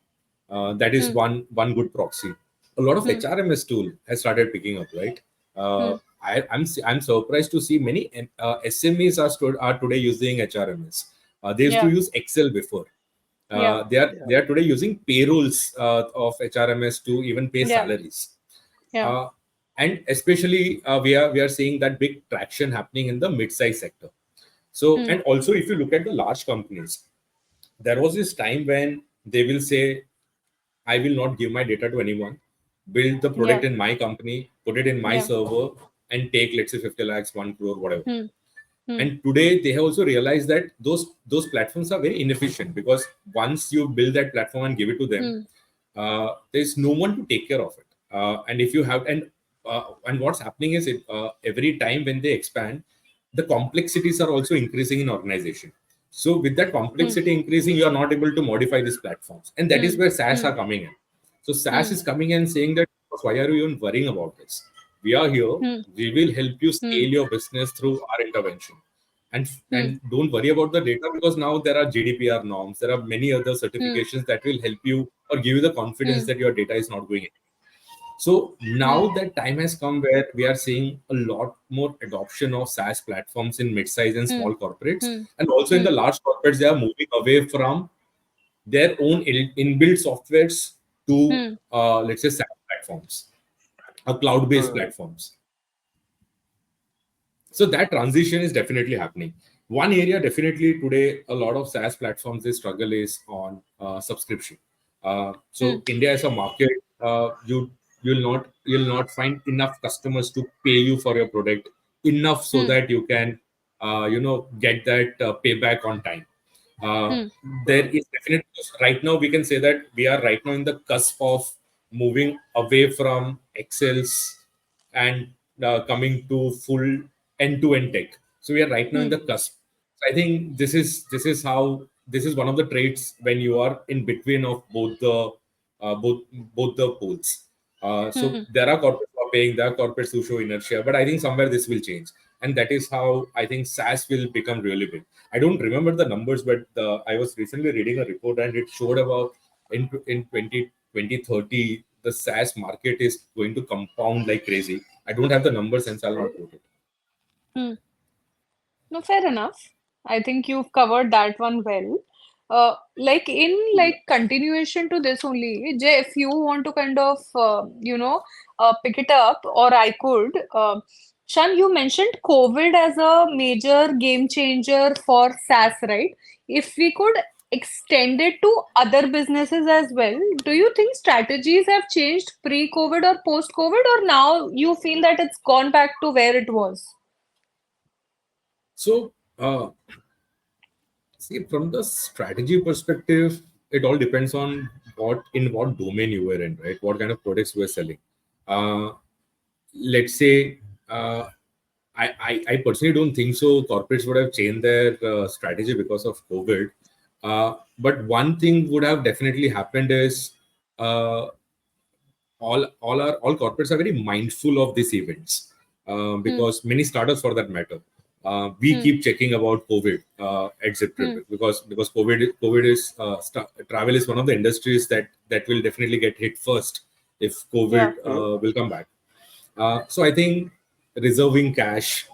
[SPEAKER 2] That is
[SPEAKER 3] Hmm.
[SPEAKER 2] one good proxy. A lot of
[SPEAKER 3] Hmm.
[SPEAKER 2] HRMS tool has started picking up, right?
[SPEAKER 3] Hmm.
[SPEAKER 2] I'm surprised to see many SMEs are today using HRMS. They used to
[SPEAKER 3] Yeah.
[SPEAKER 2] use Excel before.
[SPEAKER 3] Yeah.
[SPEAKER 2] They are today using payrolls of HRMS to even pay
[SPEAKER 3] Yeah.
[SPEAKER 2] salaries.
[SPEAKER 3] Yeah.
[SPEAKER 2] Uh, and especially we are seeing that big traction happening in the mid-size sector. So,
[SPEAKER 3] Hmm.
[SPEAKER 2] and also if you look at the large companies, there was this time when they will say, I will not give my data to anyone, build the
[SPEAKER 3] Yeah.
[SPEAKER 2] product in my company, put it in my
[SPEAKER 3] Yeah.
[SPEAKER 2] server, and take, let's say, 50 lakhs, 1 crore, whatever.
[SPEAKER 3] Hmm. Hmm.
[SPEAKER 2] And today they have also realized that those platforms are very inefficient, because once you build that platform and give it to them,
[SPEAKER 3] Hmm.
[SPEAKER 2] there's no one to take care of it. And if you have and what's happening is every time when they expand, the complexities are also increasing in organization. So with that
[SPEAKER 3] Hmm.
[SPEAKER 2] complexity increasing, you are not able to modify these platforms, and that is
[SPEAKER 3] Hmm.
[SPEAKER 2] where SaaS
[SPEAKER 3] Hmm.
[SPEAKER 2] are coming in. So SaaS
[SPEAKER 3] Hmm.
[SPEAKER 2] is coming and saying that, why are you even worrying about this? We are here.
[SPEAKER 3] Hmm.
[SPEAKER 2] We will help you
[SPEAKER 3] Hmm.
[SPEAKER 2] scale your business through our intervention.
[SPEAKER 3] Hmm.
[SPEAKER 2] And don't worry about the data, because now there are GDPR norms. There are many other
[SPEAKER 3] Hmm.
[SPEAKER 2] certifications that will help you or give you the confidence
[SPEAKER 3] Hmm.
[SPEAKER 2] that your data is not going in. So
[SPEAKER 3] Hmm.
[SPEAKER 2] now that time has come where we are seeing a lot more adoption of SaaS platforms in mid-size and
[SPEAKER 3] Hmm.
[SPEAKER 2] small corporates,
[SPEAKER 3] Hmm.
[SPEAKER 2] and also in
[SPEAKER 3] Hmm.
[SPEAKER 2] the large corporates, they are moving away from their own inbuilt softwares to,
[SPEAKER 3] Hmm.
[SPEAKER 2] let's say, SaaS platforms or cloud-based
[SPEAKER 1] Mm.
[SPEAKER 2] platforms. So that transition is definitely happening. One area definitely today a lot of SaaS platforms they struggle is on subscription.
[SPEAKER 3] Hmm.
[SPEAKER 2] So India as a market, you'll not find enough customers to pay you for your product enough so
[SPEAKER 3] Hmm.
[SPEAKER 2] that you can get that payback on time. Uh,
[SPEAKER 3] Hmm.
[SPEAKER 2] there
[SPEAKER 1] Mm.
[SPEAKER 2] is definitely, right now we can say that we are right now in the cusp of moving away from Excels and coming to full end-to-end tech. So we are right now in
[SPEAKER 3] Hmm.
[SPEAKER 2] the cusp. So I think this is one of the traits when you are in between of both the poles. So
[SPEAKER 3] Hmm.
[SPEAKER 2] there are corporates who are paying, there are corporates who show inertia, but I think somewhere this will change, and that is how I think SaaS will become really big. I don't remember the numbers, but I was recently reading a report and it showed about in 2030 the SaaS market is going to compound like crazy. I don't have the numbers, and so I'll not quote it.
[SPEAKER 3] Hmm. No, fair enough. I think you've covered that one well. Like in
[SPEAKER 1] Yeah.
[SPEAKER 3] like continuation to this only, Jay, if you want to kind of pick it up, or I could. Shan, you mentioned COVID as a major game changer for SaaS, right? If we could extend it to other businesses as well, do you think strategies have changed pre-COVID or post-COVID, or now you feel that it's gone back to where it was?
[SPEAKER 2] So, see, from the strategy perspective, it all depends on what domain you were in, right? What kind of products you were selling. Uh, let's say, I personally don't think so. Corporates would have changed their strategy because of COVID. But one thing would have definitely happened is uh, all corporates are very mindful of these events,
[SPEAKER 3] Hmm.
[SPEAKER 2] because many startups for that matter, we
[SPEAKER 3] Hmm.
[SPEAKER 2] keep checking about COVID at
[SPEAKER 3] Hmm.
[SPEAKER 2] Ziptrrip, because COVID is travel is one of the industries that will definitely get hit first if COVID
[SPEAKER 3] Yeah.
[SPEAKER 1] Mm.
[SPEAKER 2] will come back. So I think reserving cash,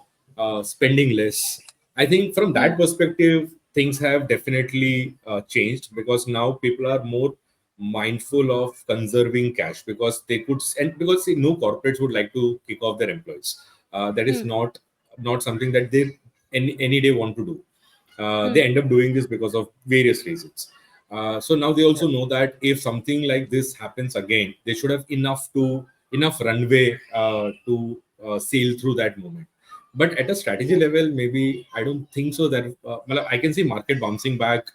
[SPEAKER 2] spending less. I think from
[SPEAKER 3] Hmm.
[SPEAKER 2] that perspective, things have definitely changed, because now people are more mindful of conserving cash, because they could, and because see, no corporates would like to kick off their employees. That is
[SPEAKER 3] Hmm.
[SPEAKER 2] not something that they any day want to do.
[SPEAKER 3] Hmm.
[SPEAKER 2] They end up doing this because of various reasons. So now they
[SPEAKER 1] Yeah.
[SPEAKER 2] also know that if something like this happens again, they should have enough runway to sail through that moment. But at a strategy level, maybe I don't think so that well, I can see market bouncing back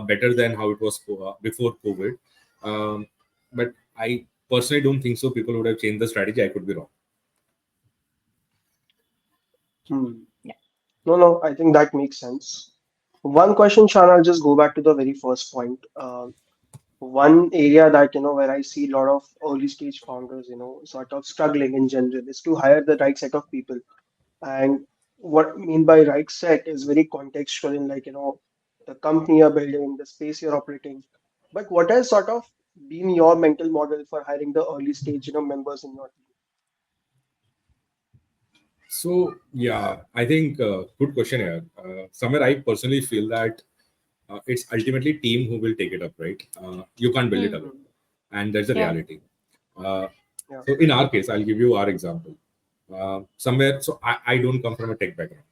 [SPEAKER 2] better than how it was before COVID. Um, but I personally don't think so. People would have changed the strategy. I could be wrong.
[SPEAKER 1] Hmm.
[SPEAKER 3] Yeah.
[SPEAKER 1] No, I think that makes sense. One question, Shan, I'll just go back to the very first point. One area that, where I see a lot of early stage founders, sort of struggling in general is to hire the right set of people. And what I mean by right set is very contextual in like, the company you're building, the space you're operating. But what has sort of been your mental model for hiring the early stage, members in your team?
[SPEAKER 2] So yeah, I think good question here. Somewhere I personally feel that it's ultimately team who will take it up, right? You can't build it
[SPEAKER 3] Hmm.
[SPEAKER 2] alone,
[SPEAKER 1] Hmm.
[SPEAKER 2] and that's the
[SPEAKER 3] Yeah.
[SPEAKER 2] reality. Uh,
[SPEAKER 1] Yeah.
[SPEAKER 2] so in our case, I'll give you our example. Somewhere, so I don't come from a tech background,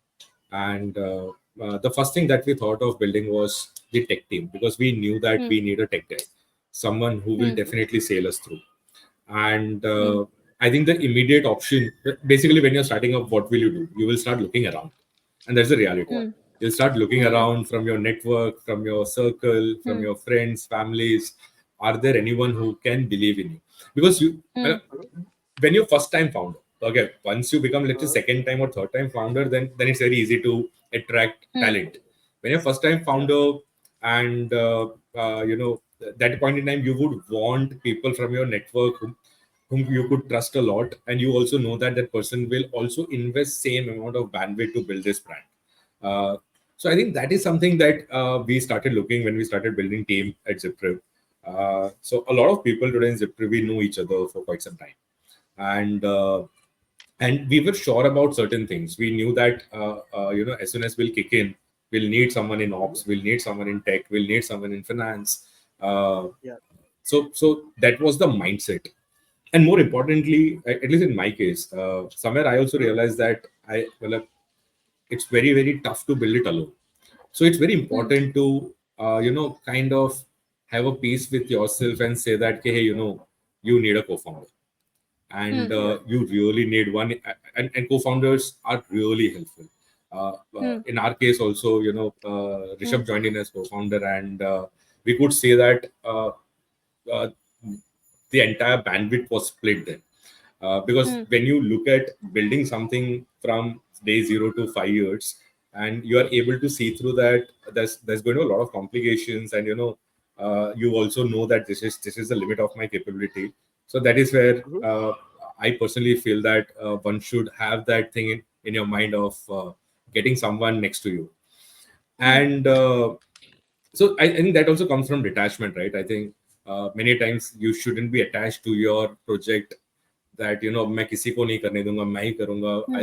[SPEAKER 2] and the first thing that we thought of building was the tech team because we knew that
[SPEAKER 3] Hmm.
[SPEAKER 2] we need a tech guy, someone who will
[SPEAKER 3] Hmm.
[SPEAKER 1] Hmm.
[SPEAKER 2] definitely sail us through. And
[SPEAKER 3] Hmm.
[SPEAKER 2] I think the immediate option, basically, when you're starting up, what will you do? You will start looking around, and that's the reality.
[SPEAKER 1] Yeah.
[SPEAKER 3] Hmm.
[SPEAKER 2] You'll start looking
[SPEAKER 3] Hmm.
[SPEAKER 2] around from your network, from your circle, from
[SPEAKER 3] Hmm.
[SPEAKER 2] your friends, families. Are there anyone who can believe in you? Because you,
[SPEAKER 3] Hmm.
[SPEAKER 2] when you're first time founder, okay, once you become let's say
[SPEAKER 1] Hmm.
[SPEAKER 2] second time or third time founder, then it's very easy to attract
[SPEAKER 3] Hmm.
[SPEAKER 2] talent. When you're first time
[SPEAKER 1] Yeah.
[SPEAKER 2] founder, and that point in time, you would want people from your network whom you could trust a lot, and you also know that that person will also invest same amount of bandwidth to build this brand. uh, so I think that is something that we started looking when we started building team at Ziptrrip. So a lot of people today in Ziptrrip, we know each other for quite some time, and we were sure about certain things. We knew that as soon as we'll kick in, we'll need someone in
[SPEAKER 1] Hmm.
[SPEAKER 2] ops, we'll need someone in tech, we'll need someone in finance. Uh,
[SPEAKER 1] Yeah.
[SPEAKER 2] so that was the mindset. And more importantly, at least in my case, somewhere I also
[SPEAKER 1] Hmm.
[SPEAKER 2] realized that it's very very tough to build it alone. So it's very
[SPEAKER 3] Hmm.
[SPEAKER 2] important to kind of have a peace with yourself and say that, okay, hey, you need a co-founder, and
[SPEAKER 3] Hmm.
[SPEAKER 1] Yeah.
[SPEAKER 2] you really need one. And co-founders are really helpful.
[SPEAKER 3] Hmm.
[SPEAKER 2] In our case also,
[SPEAKER 3] Hmm.
[SPEAKER 2] Rishabh joined in as co-founder, and we could say that uh, the entire bandwidth was split then. Because
[SPEAKER 3] Hmm.
[SPEAKER 2] when you look at building something from day 0 to 5 years, and you are able to see through that, there's going to be a lot of complications, and you also know that this is the limit of my capability. So that is where
[SPEAKER 1] Hmm.
[SPEAKER 2] I personally feel that one should have that thing in your mind of getting someone next to you.
[SPEAKER 3] Hmm.
[SPEAKER 2] And so I think that also comes from detachment, right? I think many times you shouldn't be attached to your project, that मैं किसी को नहीं करने दूंगा, मैं ही करूंगा.
[SPEAKER 3] Hmm.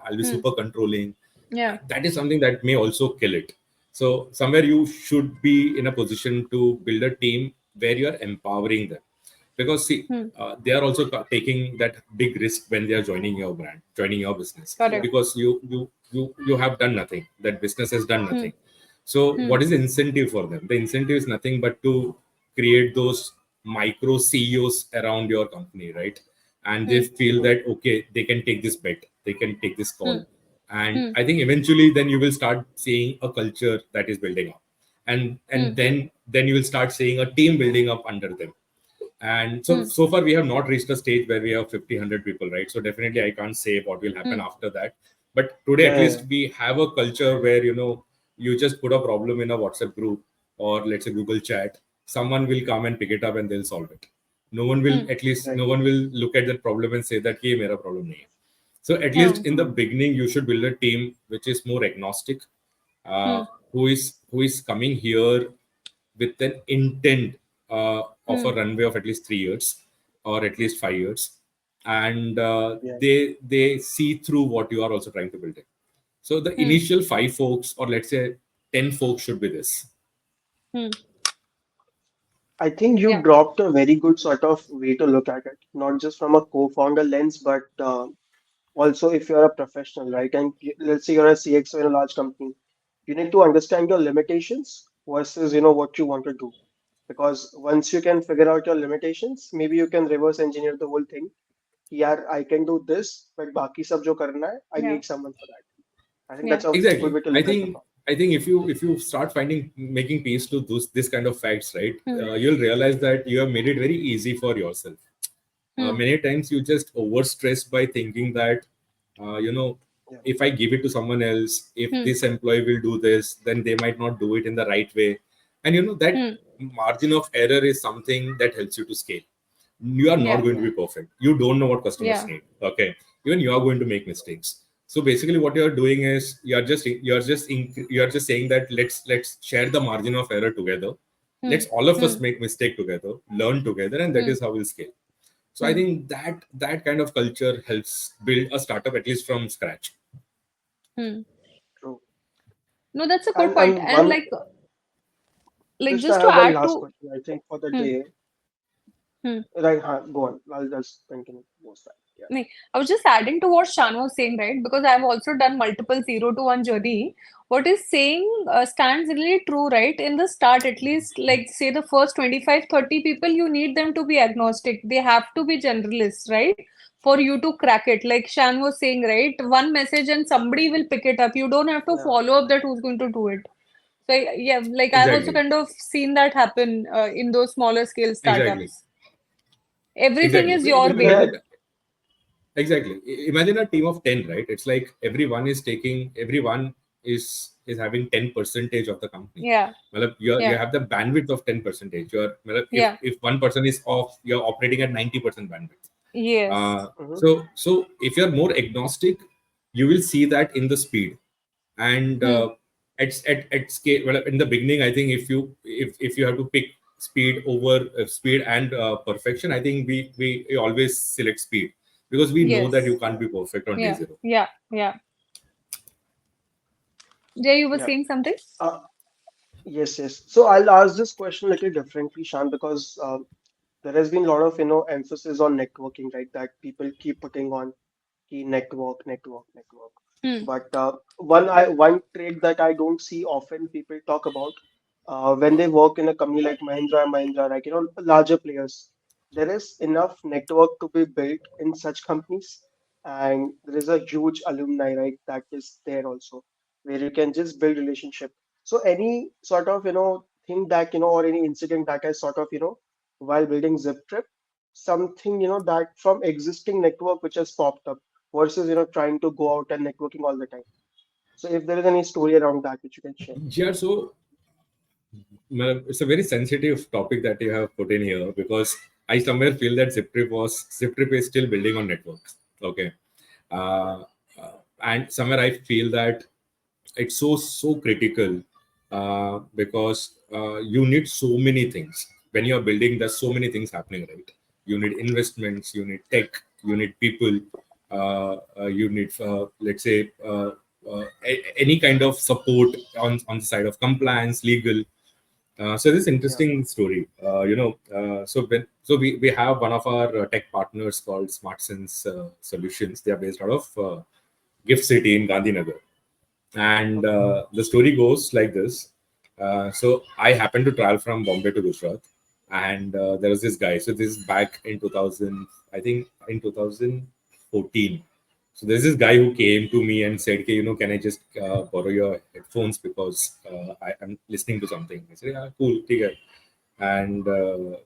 [SPEAKER 2] I'll be
[SPEAKER 3] Hmm.
[SPEAKER 2] super controlling.
[SPEAKER 3] Yeah.
[SPEAKER 2] That is something that may also kill it. So somewhere you should be in a position to build a team where you are empowering them, because see,
[SPEAKER 3] Hmm.
[SPEAKER 2] they are also taking that big risk when they are joining your brand, joining your business,
[SPEAKER 1] Yeah.
[SPEAKER 3] Correct.
[SPEAKER 2] because you have done nothing, that business has done
[SPEAKER 3] Hmm.
[SPEAKER 2] nothing. So
[SPEAKER 3] Hmm.
[SPEAKER 2] what is the incentive for them? The incentive is nothing but to create those micro CEOs around your company, right? And they
[SPEAKER 3] Hmm.
[SPEAKER 2] feel
[SPEAKER 1] Hmm.
[SPEAKER 2] that, okay, they can take this bet, they can take this
[SPEAKER 3] Hmm.
[SPEAKER 2] call. And
[SPEAKER 3] Hmm.
[SPEAKER 2] I think eventually then you will start seeing a culture that is building up, and
[SPEAKER 3] Hmm.
[SPEAKER 2] then you will start seeing a team building up under them. And so
[SPEAKER 3] Hmm.
[SPEAKER 2] so far we have not reached a stage where we have 50 100 people, right? So definitely I can't say what will happen
[SPEAKER 3] Hmm.
[SPEAKER 2] after that. But today
[SPEAKER 1] Yeah.
[SPEAKER 2] at
[SPEAKER 1] Yeah.
[SPEAKER 2] least we have a culture where you just put a problem in a WhatsApp group, or let's say Google chat. Someone will come and pick it up and they'll solve it. No one will,
[SPEAKER 3] Hmm.
[SPEAKER 2] at least no
[SPEAKER 1] Exactly.
[SPEAKER 2] one will look at that problem and say that ye mera problem nahi hai. So at
[SPEAKER 3] Yeah.
[SPEAKER 2] least in the
[SPEAKER 1] Hmm.
[SPEAKER 2] beginning you should build a team which is more agnostic,
[SPEAKER 3] Hmm.
[SPEAKER 2] who is coming here with an intent of
[SPEAKER 3] Hmm.
[SPEAKER 2] a runway of at least 3 years or at least 5 years, and
[SPEAKER 1] Yeah.
[SPEAKER 2] they see through what you are also trying to build it. So the
[SPEAKER 3] Hmm.
[SPEAKER 2] initial 5 folks, or let's say 10 folks, should be this.
[SPEAKER 3] Hmm.
[SPEAKER 1] I think you
[SPEAKER 3] Yeah.
[SPEAKER 1] dropped a very good sort of way to look at it, not just from a co-founder lens, but also if you're a professional, right? And let's say you're a CXO in a large company, you need to understand your limitations versus, what you want to do. Because once you can figure out your limitations, maybe you can reverse engineer the whole thing. Yeah, I can do this, but बाकी सब जो करना है, I
[SPEAKER 3] Yeah.
[SPEAKER 1] need someone for that. I think
[SPEAKER 3] Yeah.
[SPEAKER 1] that's a good
[SPEAKER 2] Exactly.
[SPEAKER 1] way to
[SPEAKER 2] I
[SPEAKER 1] look at the
[SPEAKER 2] think
[SPEAKER 1] problem.
[SPEAKER 2] I think if you start finding making peace to this kind of facts, right,
[SPEAKER 3] Hmm.
[SPEAKER 2] you'll realize that you have made it very easy for yourself.
[SPEAKER 3] Hmm.
[SPEAKER 2] Many times you just overstress by thinking that, you know,
[SPEAKER 1] yeah,
[SPEAKER 2] if I give it to someone else, if
[SPEAKER 3] Hmm.
[SPEAKER 2] this employee will do this, then they might not do it in the right way. And that
[SPEAKER 3] Hmm.
[SPEAKER 2] margin of error is something that helps you to scale. You are not
[SPEAKER 3] Yeah.
[SPEAKER 2] going to
[SPEAKER 1] yeah,
[SPEAKER 2] be perfect. You don't know what customers
[SPEAKER 3] Yeah.
[SPEAKER 2] need. Okay, even you are going to make mistakes. So basically, what you are doing is you are just saying that let's share the margin of error together.
[SPEAKER 3] Hmm.
[SPEAKER 2] Let's all of
[SPEAKER 3] Hmm.
[SPEAKER 2] us make mistake together, learn together, and that
[SPEAKER 3] Hmm.
[SPEAKER 2] is how we'll scale. So I
[SPEAKER 3] Hmm.
[SPEAKER 2] think that kind of culture helps build a startup at least from scratch.
[SPEAKER 3] Hmm.
[SPEAKER 1] true.
[SPEAKER 3] No, that's a good point.
[SPEAKER 1] And
[SPEAKER 3] And
[SPEAKER 1] one,
[SPEAKER 3] like
[SPEAKER 1] just I
[SPEAKER 3] just to
[SPEAKER 1] have one
[SPEAKER 3] add
[SPEAKER 1] last
[SPEAKER 3] to.
[SPEAKER 1] question, I think, for the
[SPEAKER 3] Hmm.
[SPEAKER 1] day.
[SPEAKER 3] Hmm.
[SPEAKER 1] Right, go on. I'll just continue most that. Yeah,
[SPEAKER 3] Nahin, I was just adding to what Shan was saying, right? Because I've also done multiple 0 to 1 journey. What is saying stands really true, right? In the start, at least, like say the first 25, 30 people, you need them to be agnostic. They have to be generalists, right? For you to crack it. Like Shan was saying, right? One message and somebody will pick it up. You don't have to
[SPEAKER 1] yeah,
[SPEAKER 3] follow up that who's going to do it. So, yeah, like I've also
[SPEAKER 2] Exactly,
[SPEAKER 3] kind of seen that happen in those smaller scale
[SPEAKER 2] exactly,
[SPEAKER 3] startups. Everything
[SPEAKER 2] exactly.
[SPEAKER 3] is your
[SPEAKER 1] yeah,
[SPEAKER 3] baby.
[SPEAKER 2] Exactly. Imagine a team of 10, right? It's like everyone is having 10 percentage of the company.
[SPEAKER 3] Yeah,
[SPEAKER 2] Well, you
[SPEAKER 3] yeah,
[SPEAKER 2] have the bandwidth of 10 percentage. Well, if
[SPEAKER 3] yeah.
[SPEAKER 2] one person is off, you're operating at 90% bandwidth.
[SPEAKER 3] Yes.
[SPEAKER 1] hmm,
[SPEAKER 2] So if you're more agnostic, you will see that in the speed. And
[SPEAKER 3] Hmm.
[SPEAKER 2] at scale, well, in the beginning, I think if you have to pick speed over speed and perfection, I think we always select speed, because we know that you
[SPEAKER 3] Yes.
[SPEAKER 2] can't be perfect on day
[SPEAKER 3] Yeah.
[SPEAKER 2] zero.
[SPEAKER 3] Yeah. Yeah. Jay, you were
[SPEAKER 1] yeah.
[SPEAKER 3] saying something?
[SPEAKER 1] Uh, yes, yes. So I'll ask this question a little differently, Shan, because there has been a lot of emphasis on networking, right? That people keep putting on key network, network, network.
[SPEAKER 3] Hmm.
[SPEAKER 1] But one trait that I don't see often people talk about when they work in a company like Mahindra and Mahindra, like larger players, there is enough network to be built in such companies, and there is a huge alumni, right? That is there also, where you can just build relationship. So any sort of thing that or any incident that has sort of while building Ziptrrip, something that from existing network which has popped up versus trying to go out and networking all the time. So if there is any story around that which you can share.
[SPEAKER 2] Yeah, so well, it's a very sensitive topic that you have put in here, because I somewhere feel that Ziptrrip is still building on networks. Okay, uh, and somewhere I feel that it's so critical, because you need so many things when you're building. There's so many things happening, right? You need investments, you need tech, you need people, you need let's say any kind of support on the side of compliance, legal. So this
[SPEAKER 1] Yeah,
[SPEAKER 2] interesting story, we have one of our tech partners called SmartSense Solutions. They are based out of Gift City in Gandhinagar. And
[SPEAKER 1] okay.
[SPEAKER 2] the story goes like this. So I happened to travel from Bombay to Gujarat, and there was this guy. So this is back in 2000, I think in 2014. So there's this guy who came to me and said, "Okay, can I just borrow your headphones, because I am listening to something." I said, "Yeah, cool, take it." And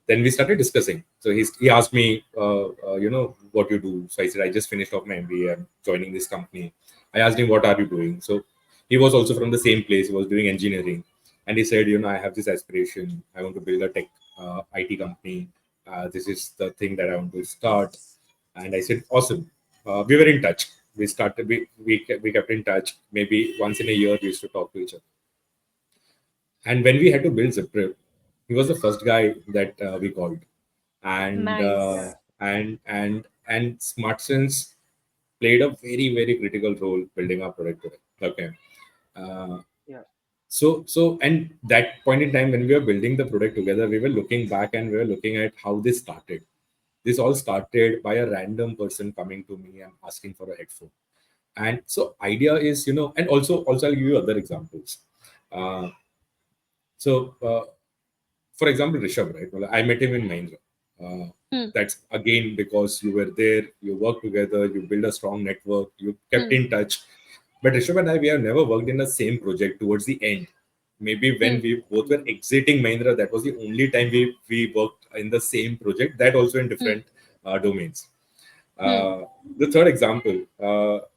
[SPEAKER 2] then we started discussing. So he asked me, what you do. So I said, I just finished off my MBA. I'm joining this company. I asked him, what are you doing? So he was also from the same place. He was doing engineering, and he said, I have this aspiration. I want to build a tech IT company. This is the thing that I want to start. And I said, awesome. We were in touch. We kept in touch. Maybe once in a year we used to talk to each other. And when we had to build Ziptrrip, he was the first guy that we called. And
[SPEAKER 3] Nice.
[SPEAKER 1] Yeah,
[SPEAKER 2] and SmartSense played a very critical role building our product today. Okay. Uh,
[SPEAKER 1] yeah,
[SPEAKER 2] so and that point in time when we were building the product together, we were looking back and we were looking at how this started. This all started by a random person coming to me and asking for a headphone. And so idea is, and also I'll give you other examples. Uh, so for example, Rishabh, right? Well, I met him in Mahindra. Uh,
[SPEAKER 3] Hmm.
[SPEAKER 2] that's again because you were there, you worked together, you build a strong network, you kept
[SPEAKER 3] Hmm.
[SPEAKER 2] in touch. But Rishabh and I, we have never worked in the same project towards the end. Maybe when we both were
[SPEAKER 1] Mm.
[SPEAKER 2] exiting Mahindra, that was the only time we worked in the same project, that also in different domains. Uh, the third example,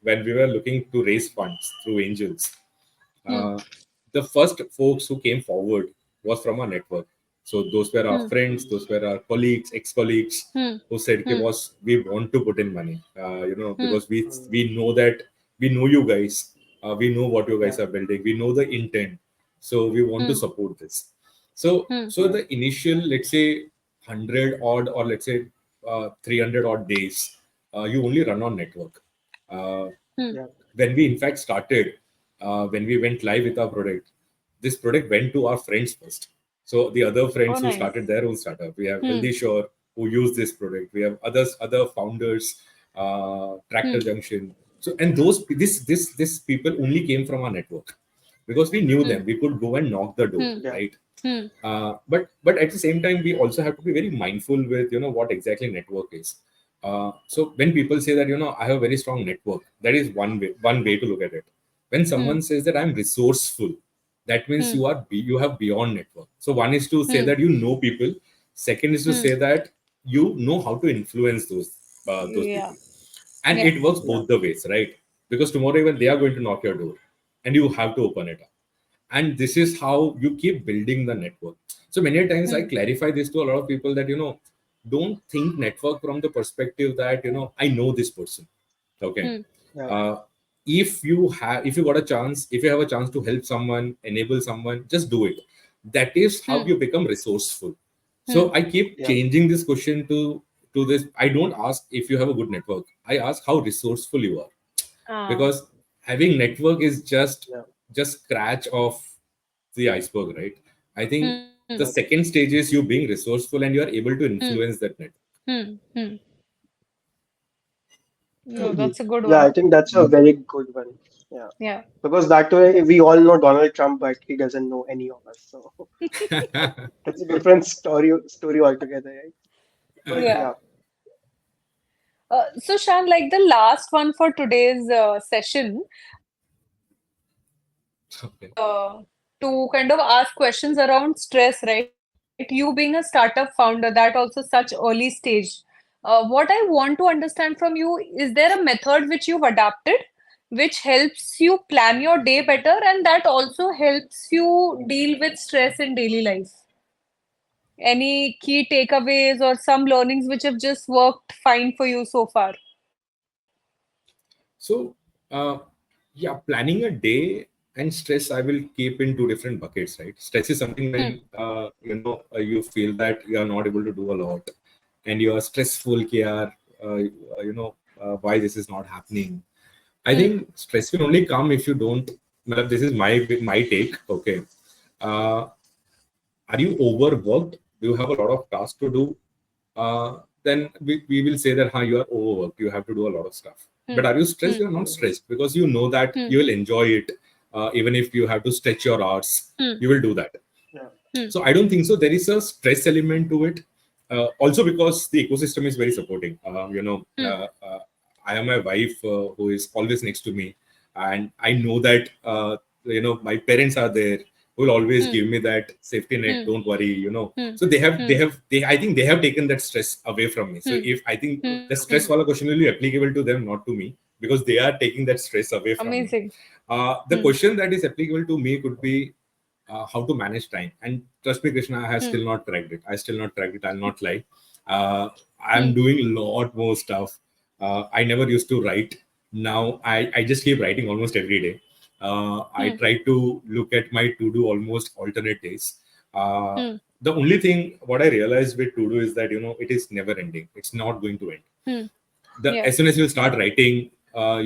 [SPEAKER 2] when we were looking to raise funds through angels, uh, the first folks who came forward was from our network. So those were our friends, those were our colleagues, ex-colleagues, who said, "Okay, boss, we want to put in money, because we know that we know you guys, we know what you guys
[SPEAKER 1] Yeah.
[SPEAKER 2] are building, we know the intent, so we want to support this." So
[SPEAKER 1] Yeah.
[SPEAKER 2] the initial, let's say, 100 odd, or let's say 300 odd days, you only run on network. Uh,
[SPEAKER 1] Yeah.
[SPEAKER 2] when we in fact started, when we went live with our product, this product went to our friends first. So the other
[SPEAKER 3] Oh,
[SPEAKER 2] friends who
[SPEAKER 3] nice.
[SPEAKER 2] started their own startup, we have
[SPEAKER 3] Hmm.
[SPEAKER 2] Healthy Shore who use this product, we have other founders, Tractor
[SPEAKER 3] Hmm.
[SPEAKER 2] Junction. So, and this people only came from our network, because we knew them,
[SPEAKER 3] Hmm.
[SPEAKER 2] we could go and knock the door,
[SPEAKER 3] Hmm.
[SPEAKER 1] Yeah.
[SPEAKER 2] right?
[SPEAKER 3] Hmm.
[SPEAKER 2] But at the same time, we also have to be very mindful with what exactly network is. So when people say that I have a very strong network, that is one way to look at it. When
[SPEAKER 3] Hmm.
[SPEAKER 2] someone says that I'm resourceful, that means
[SPEAKER 3] Hmm.
[SPEAKER 2] you have beyond network. So one is to say
[SPEAKER 3] Hmm.
[SPEAKER 2] that you know people. Second is to
[SPEAKER 3] Hmm.
[SPEAKER 2] say that you know how to influence those
[SPEAKER 3] Yeah.
[SPEAKER 2] people, and
[SPEAKER 3] Yeah.
[SPEAKER 2] it works
[SPEAKER 1] Yeah.
[SPEAKER 2] both the ways, right? Because tomorrow even they are going to knock your door, and you have to open it up, and this is how you keep building the network. So many times I
[SPEAKER 3] Hmm.
[SPEAKER 2] clarify this to a lot of people that don't think network from the perspective that I know this person. Okay.
[SPEAKER 3] Hmm.
[SPEAKER 1] Yeah.
[SPEAKER 2] uh, if you got a chance, if you have a chance to help someone, enable someone, just do it. That is how
[SPEAKER 3] Hmm.
[SPEAKER 2] you become resourceful.
[SPEAKER 3] Hmm.
[SPEAKER 2] So I keep
[SPEAKER 1] Yeah.
[SPEAKER 2] changing this question to this. I don't ask if you have a good network, I ask how resourceful you are.
[SPEAKER 3] Ah.
[SPEAKER 2] Because having network is
[SPEAKER 1] Yeah.
[SPEAKER 2] just scratch of the iceberg, right? I think
[SPEAKER 3] Hmm.
[SPEAKER 2] the
[SPEAKER 1] Yeah.
[SPEAKER 2] second stage is you being resourceful and you are able to
[SPEAKER 3] Hmm.
[SPEAKER 2] influence that network.
[SPEAKER 3] Hmm. Hmm. No, that's a good
[SPEAKER 1] Yeah, I
[SPEAKER 3] one.
[SPEAKER 1] think that's a very good one. Yeah.
[SPEAKER 3] Yeah.
[SPEAKER 1] Because that way we all know Donald Trump, but he doesn't know any of us. So that's a different story altogether, right? But
[SPEAKER 3] Yeah.
[SPEAKER 1] yeah.
[SPEAKER 3] So, Shan, like the last one for today's session, I would like
[SPEAKER 2] Okay.
[SPEAKER 3] to kind of ask questions around stress, right? You being a startup founder, that also such early stage. What I want to understand from you, is there a method which you've adapted, which helps you plan your day better, and that also helps you deal with stress in daily life? Any key takeaways or some learnings which have just worked fine for you so far?
[SPEAKER 2] So, uh, yeah, planning a day and stress, I will keep in two different buckets, right? Stress is something
[SPEAKER 3] Hmm.
[SPEAKER 2] when you feel that you are not able to do a lot, and you are stressful. Ki yaar, why this is not happening. I
[SPEAKER 3] Hmm.
[SPEAKER 2] think stress will only come if you don't. Matlab, this is my take. Okay, uh, are you overworked? Do you have a lot of tasks to do? Then we will say that you are overworked. You have to do a lot of stuff. But
[SPEAKER 3] Hmm.
[SPEAKER 2] are you stressed?
[SPEAKER 3] Hmm.
[SPEAKER 2] You are not
[SPEAKER 1] Mm.
[SPEAKER 2] stressed because you know that
[SPEAKER 3] Hmm.
[SPEAKER 2] you will enjoy it. Even if you have to stretch your hours,
[SPEAKER 3] Hmm.
[SPEAKER 2] you will do that.
[SPEAKER 1] Yeah.
[SPEAKER 3] Hmm.
[SPEAKER 2] So I don't think so. There is a stress element to it. Also because the ecosystem is very supporting.
[SPEAKER 3] Hmm.
[SPEAKER 2] I have my wife who is always next to me, and I know that my parents are there who will always
[SPEAKER 3] Hmm.
[SPEAKER 2] give me that safety net.
[SPEAKER 3] Hmm.
[SPEAKER 2] Don't worry,
[SPEAKER 3] Hmm.
[SPEAKER 2] So
[SPEAKER 3] Hmm.
[SPEAKER 2] I think they have taken that stress away from me. So
[SPEAKER 3] Hmm.
[SPEAKER 2] if I think
[SPEAKER 3] Hmm.
[SPEAKER 2] the stress wala question will be applicable to them, not to me, because they are taking that stress away from me.
[SPEAKER 3] Amazing.
[SPEAKER 2] The
[SPEAKER 3] Hmm.
[SPEAKER 2] question that is applicable to me could be how to manage time. And trust me, Krishna, I have
[SPEAKER 3] Hmm.
[SPEAKER 2] still not cracked it. I still not cracked it. I'll not lie. I'm
[SPEAKER 3] Hmm.
[SPEAKER 2] doing a lot more stuff. I never used to write. Now I just keep writing almost every day. I
[SPEAKER 3] Hmm.
[SPEAKER 2] try to look at my to do almost alternate days. Uh,
[SPEAKER 3] Hmm.
[SPEAKER 2] the only thing what I realized with to do is that it is never ending. It's not going to end.
[SPEAKER 3] Hmm.
[SPEAKER 2] As
[SPEAKER 3] Yeah.
[SPEAKER 2] soon as you start writing,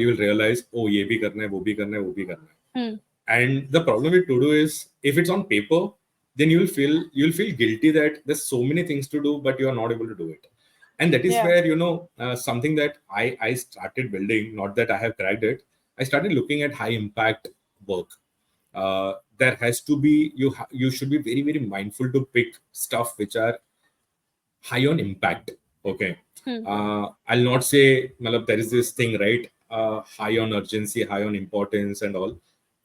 [SPEAKER 2] you will realize, oh, ye bhi karna hai, wo bhi karna hai, wo bhi karna hai.
[SPEAKER 3] Hmm.
[SPEAKER 2] And the problem with to do is if it's on paper, then you'll feel guilty that there's so many things to do, but you are not able to do it. And that is
[SPEAKER 3] Yeah.
[SPEAKER 2] where something that I started building. Not that I have cracked it. I started looking at high impact work. There has to be you should be very very mindful to pick stuff which are high on impact. Okay.
[SPEAKER 3] Hmm.
[SPEAKER 2] I'll not say, malab, there is this thing, right? high on urgency, high on importance, and all.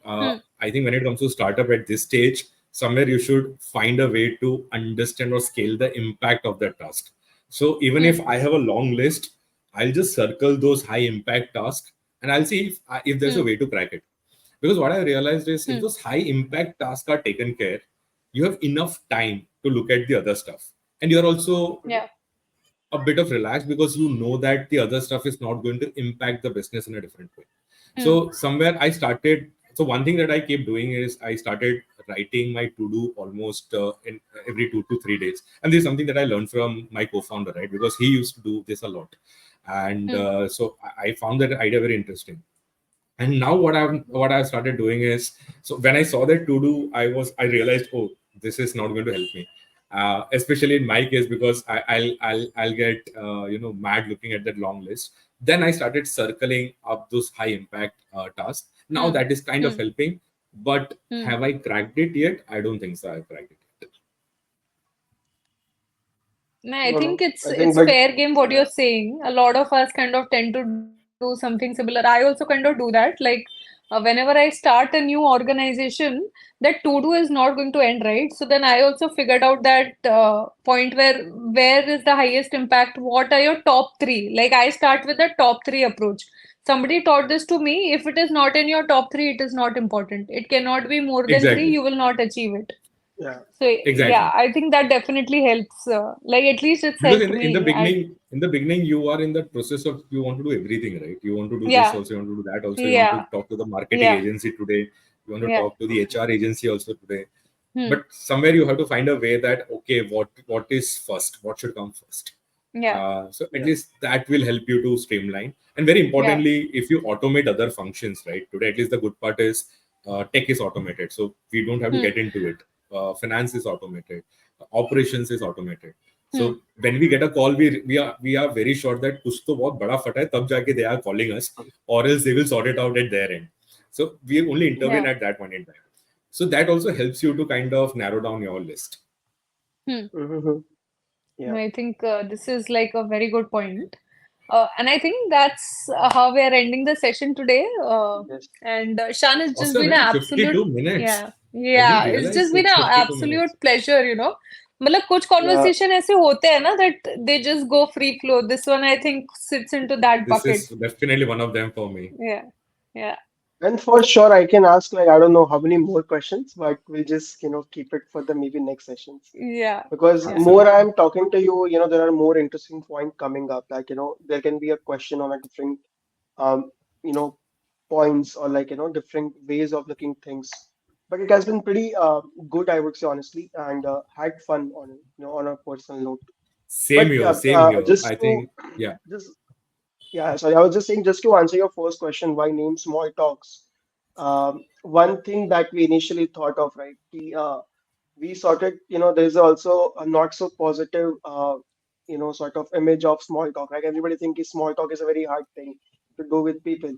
[SPEAKER 3] Hmm.
[SPEAKER 2] I think when it comes to startup at this stage, somewhere you should find a way to understand or scale the impact of that task. So even if
[SPEAKER 3] Hmm.
[SPEAKER 2] I have a long list, I'll just circle those high impact tasks and I'll see if there's a
[SPEAKER 3] Hmm.
[SPEAKER 2] way to crack it. Because what I realized is if
[SPEAKER 3] Hmm.
[SPEAKER 2] those high impact tasks are taken care, you have enough time to look at the other stuff. And you're also
[SPEAKER 1] Mhm.
[SPEAKER 3] Yeah.
[SPEAKER 2] a bit of relaxed because you know that the other stuff is not going to impact the business in a different way.
[SPEAKER 3] Hmm.
[SPEAKER 2] So somewhere I started. So one thing that I keep doing is I started writing my to do almost in every 2 to 3 days, and this is something that I learned from my co-founder, right? Because he used to do this a lot, and
[SPEAKER 3] Hmm.
[SPEAKER 2] so I found that idea very interesting. And now what I've started doing is, so when I saw that to do, I realized, oh, this is not going to help me, especially in my case, because I'll get mad looking at that long list. Then I started circling up those high impact tasks. Now
[SPEAKER 3] Hmm.
[SPEAKER 2] that is kind of
[SPEAKER 3] Hmm.
[SPEAKER 2] helping, but
[SPEAKER 3] Hmm.
[SPEAKER 2] have I cracked it yet? I don't think so. I've cracked it.
[SPEAKER 3] No, I
[SPEAKER 1] No,
[SPEAKER 3] think
[SPEAKER 1] no.
[SPEAKER 3] it's
[SPEAKER 1] I think,
[SPEAKER 3] it's
[SPEAKER 1] but
[SPEAKER 3] fair game what
[SPEAKER 1] yeah,
[SPEAKER 3] you're saying. A lot of us kind of tend to do something similar. I also kind of do that. Like whenever I start a new organization, that to do is not going to end, right? So then I also figured out that point where is the highest impact? What are your top three? Like I start with the top three approach. Somebody taught this to me. If it is not in your top three, it is not important. It cannot be more than three.
[SPEAKER 2] Exactly.
[SPEAKER 3] You will not achieve it.
[SPEAKER 1] yeah,
[SPEAKER 3] So yeah,
[SPEAKER 2] Exactly.
[SPEAKER 3] I think that definitely helps. Like at least it's
[SPEAKER 2] Because
[SPEAKER 3] helped
[SPEAKER 2] in the
[SPEAKER 3] me. I
[SPEAKER 2] beginning you are in the process of, you want to do everything, right? You want to do this
[SPEAKER 3] Yeah,
[SPEAKER 2] also, you want to do that also, you want to
[SPEAKER 3] yeah,
[SPEAKER 2] talk to the marketing
[SPEAKER 3] yeah,
[SPEAKER 2] agency today, you want to
[SPEAKER 3] yeah.
[SPEAKER 2] talk to the HR agency also today.
[SPEAKER 3] Hmm.
[SPEAKER 2] But somewhere you have to find a way that, okay, what is first, what should come first.
[SPEAKER 3] Yeah,
[SPEAKER 2] So at
[SPEAKER 1] yeah,
[SPEAKER 2] least that will help you to streamline. And very
[SPEAKER 3] yeah.
[SPEAKER 2] importantly, if you automate other functions, right, today at least the good part is tech is automated, so we don't have to
[SPEAKER 3] Hmm.
[SPEAKER 2] get into it. Finance is automated, operations is automated.
[SPEAKER 3] Hmm.
[SPEAKER 2] So when we get a call, we are very sure that kuch to bahut bada fata hai, tab jaake they are calling us, or else they will sort it out at their end. So we only intervene
[SPEAKER 3] Yeah.
[SPEAKER 2] at that point in time. So that also helps you to kind of narrow down your list.
[SPEAKER 3] Hmm.
[SPEAKER 1] mm-hmm.
[SPEAKER 3] No,
[SPEAKER 1] Yeah,
[SPEAKER 3] I think this is like a very good point. And I think that's how we are ending the session today.
[SPEAKER 1] yes,
[SPEAKER 3] And Shan, it's just
[SPEAKER 2] Awesome,
[SPEAKER 3] been an
[SPEAKER 2] man.
[SPEAKER 3] absolute,
[SPEAKER 2] 52 minutes.
[SPEAKER 3] yeah,
[SPEAKER 2] I didn't
[SPEAKER 3] yeah, it's
[SPEAKER 2] realize
[SPEAKER 3] just been
[SPEAKER 2] it's
[SPEAKER 3] an
[SPEAKER 2] 52 minutes.
[SPEAKER 3] absolute pleasure, मतलब कुछ
[SPEAKER 1] yeah.
[SPEAKER 3] conversation ऐसे होते हैं ना that they just go free flow. This one I think sits into that
[SPEAKER 2] This
[SPEAKER 3] bucket.
[SPEAKER 2] is definitely one of them for me.
[SPEAKER 3] Yeah, yeah,
[SPEAKER 1] And for sure, I can ask like I don't know how many more questions, but we'll just keep it for the maybe next sessions.
[SPEAKER 3] yeah,
[SPEAKER 1] Because
[SPEAKER 3] yeah,
[SPEAKER 1] more
[SPEAKER 2] Absolutely.
[SPEAKER 1] I'm talking to you, there are more interesting point coming up. Like there can be a question on a different um you know points or like different ways of looking things. But it has been pretty good, I would say honestly, and had fun on on a personal note.
[SPEAKER 2] Same
[SPEAKER 1] But
[SPEAKER 2] here,
[SPEAKER 1] yeah,
[SPEAKER 2] same here.
[SPEAKER 1] just
[SPEAKER 2] I
[SPEAKER 1] to
[SPEAKER 2] think, yeah.
[SPEAKER 1] just yeah, sorry, I was just saying, just to answer your first question, why name small talks? One thing that we initially thought of, right? We sorted, there's also a not so positive, sort of image of small talk. Like everybody thinks small talk is a very hard thing to do with people,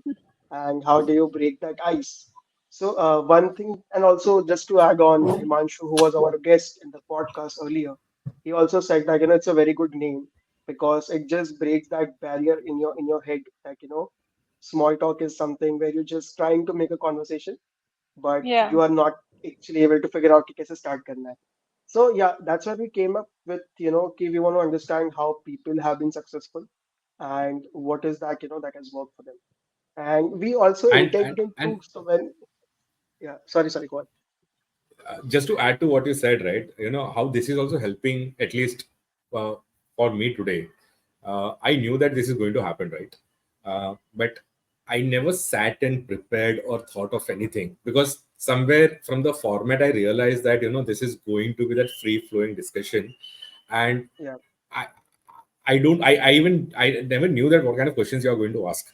[SPEAKER 1] and how do you break that ice? So one thing, and also just to add on, Himanshu, who was our guest in the podcast earlier, he also said that it's a very good name because it just breaks that barrier in your head. Like small talk is something where you're just trying to make a conversation, but
[SPEAKER 3] yeah,
[SPEAKER 1] you are not actually able to figure out कि कैसे start करना है. So yeah, that's why we came up with कि we want to understand how people have been successful and what is that that has worked for them. And we also intended
[SPEAKER 2] And
[SPEAKER 1] to, so when yeah, sorry, go on.
[SPEAKER 2] just to add to what you said, right? How this is also helping, at least uh, for me today. I knew that this is going to happen, right? But I never sat and prepared or thought of anything, because somewhere from the format I realized that this is going to be that free flowing discussion. And
[SPEAKER 1] Yeah,
[SPEAKER 2] I I never knew that what kind of questions you are going to ask.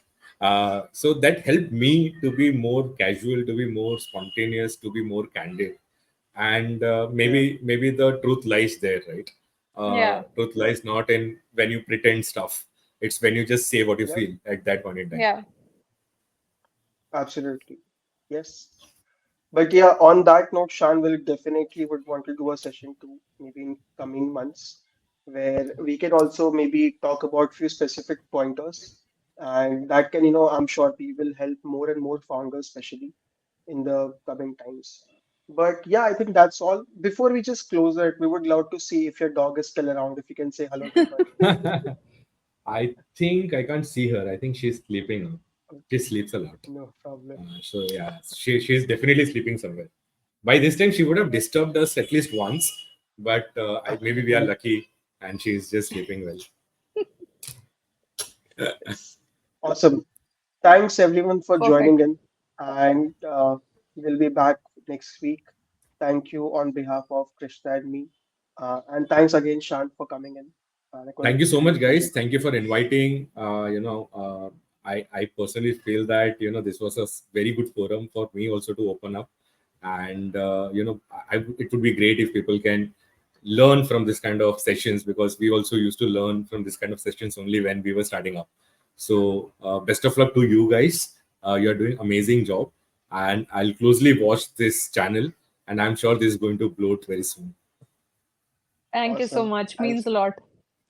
[SPEAKER 2] So that helped me to be more casual, to be more spontaneous, to be more candid. And
[SPEAKER 1] yeah,
[SPEAKER 2] maybe the truth lies there, right?
[SPEAKER 3] yeah,
[SPEAKER 2] Truth
[SPEAKER 1] yeah,
[SPEAKER 2] lies not in when you pretend stuff. It's when you just say what you
[SPEAKER 1] yeah,
[SPEAKER 2] feel at that point in time.
[SPEAKER 3] yeah.
[SPEAKER 1] absolutely. Yes. But yeah, on that note, Shan will definitely would want to do a session too, maybe in coming months, where we can also maybe talk about few specific pointers and that can, I'm sure we will help more and more founders, especially in the coming times. But yeah, I think that's all. Before we just close it, we would love to see if your dog is still around, if you can say hello to her.
[SPEAKER 2] I think I can't see her. I think she's sleeping now. She sleeps a lot.
[SPEAKER 1] No problem.
[SPEAKER 2] So yeah, she's definitely sleeping somewhere. By this time, she would have disturbed us at least once, but maybe we are lucky and she's just sleeping well.
[SPEAKER 1] Yes. Awesome. Thanks everyone for joining
[SPEAKER 3] Perfect.
[SPEAKER 1] in, and we'll be back next week. Thank you on behalf of Krishna and me. And thanks again, Shan, for coming in. And it was
[SPEAKER 2] Thank you so much,
[SPEAKER 1] great
[SPEAKER 2] guys.
[SPEAKER 1] catching up.
[SPEAKER 2] Thank you for inviting. I personally feel that this was a very good forum for me also to open up, and it would be great if people can learn from this kind of sessions, because we also used to learn from this kind of sessions only when we were starting up. So best of luck to you guys. You are doing amazing job, and I'll closely watch this channel, and I'm sure this is going to blow very soon.
[SPEAKER 3] Thank you so
[SPEAKER 1] Awesome.
[SPEAKER 3] much. Means
[SPEAKER 1] Thanks.
[SPEAKER 3] a lot.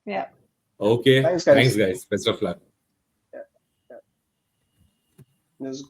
[SPEAKER 1] Yeah.
[SPEAKER 3] Yeah.
[SPEAKER 2] Okay,
[SPEAKER 1] Thanks,
[SPEAKER 2] thanks,
[SPEAKER 1] guys.
[SPEAKER 2] guys. Best of luck.
[SPEAKER 1] Yeah. Yeah. This is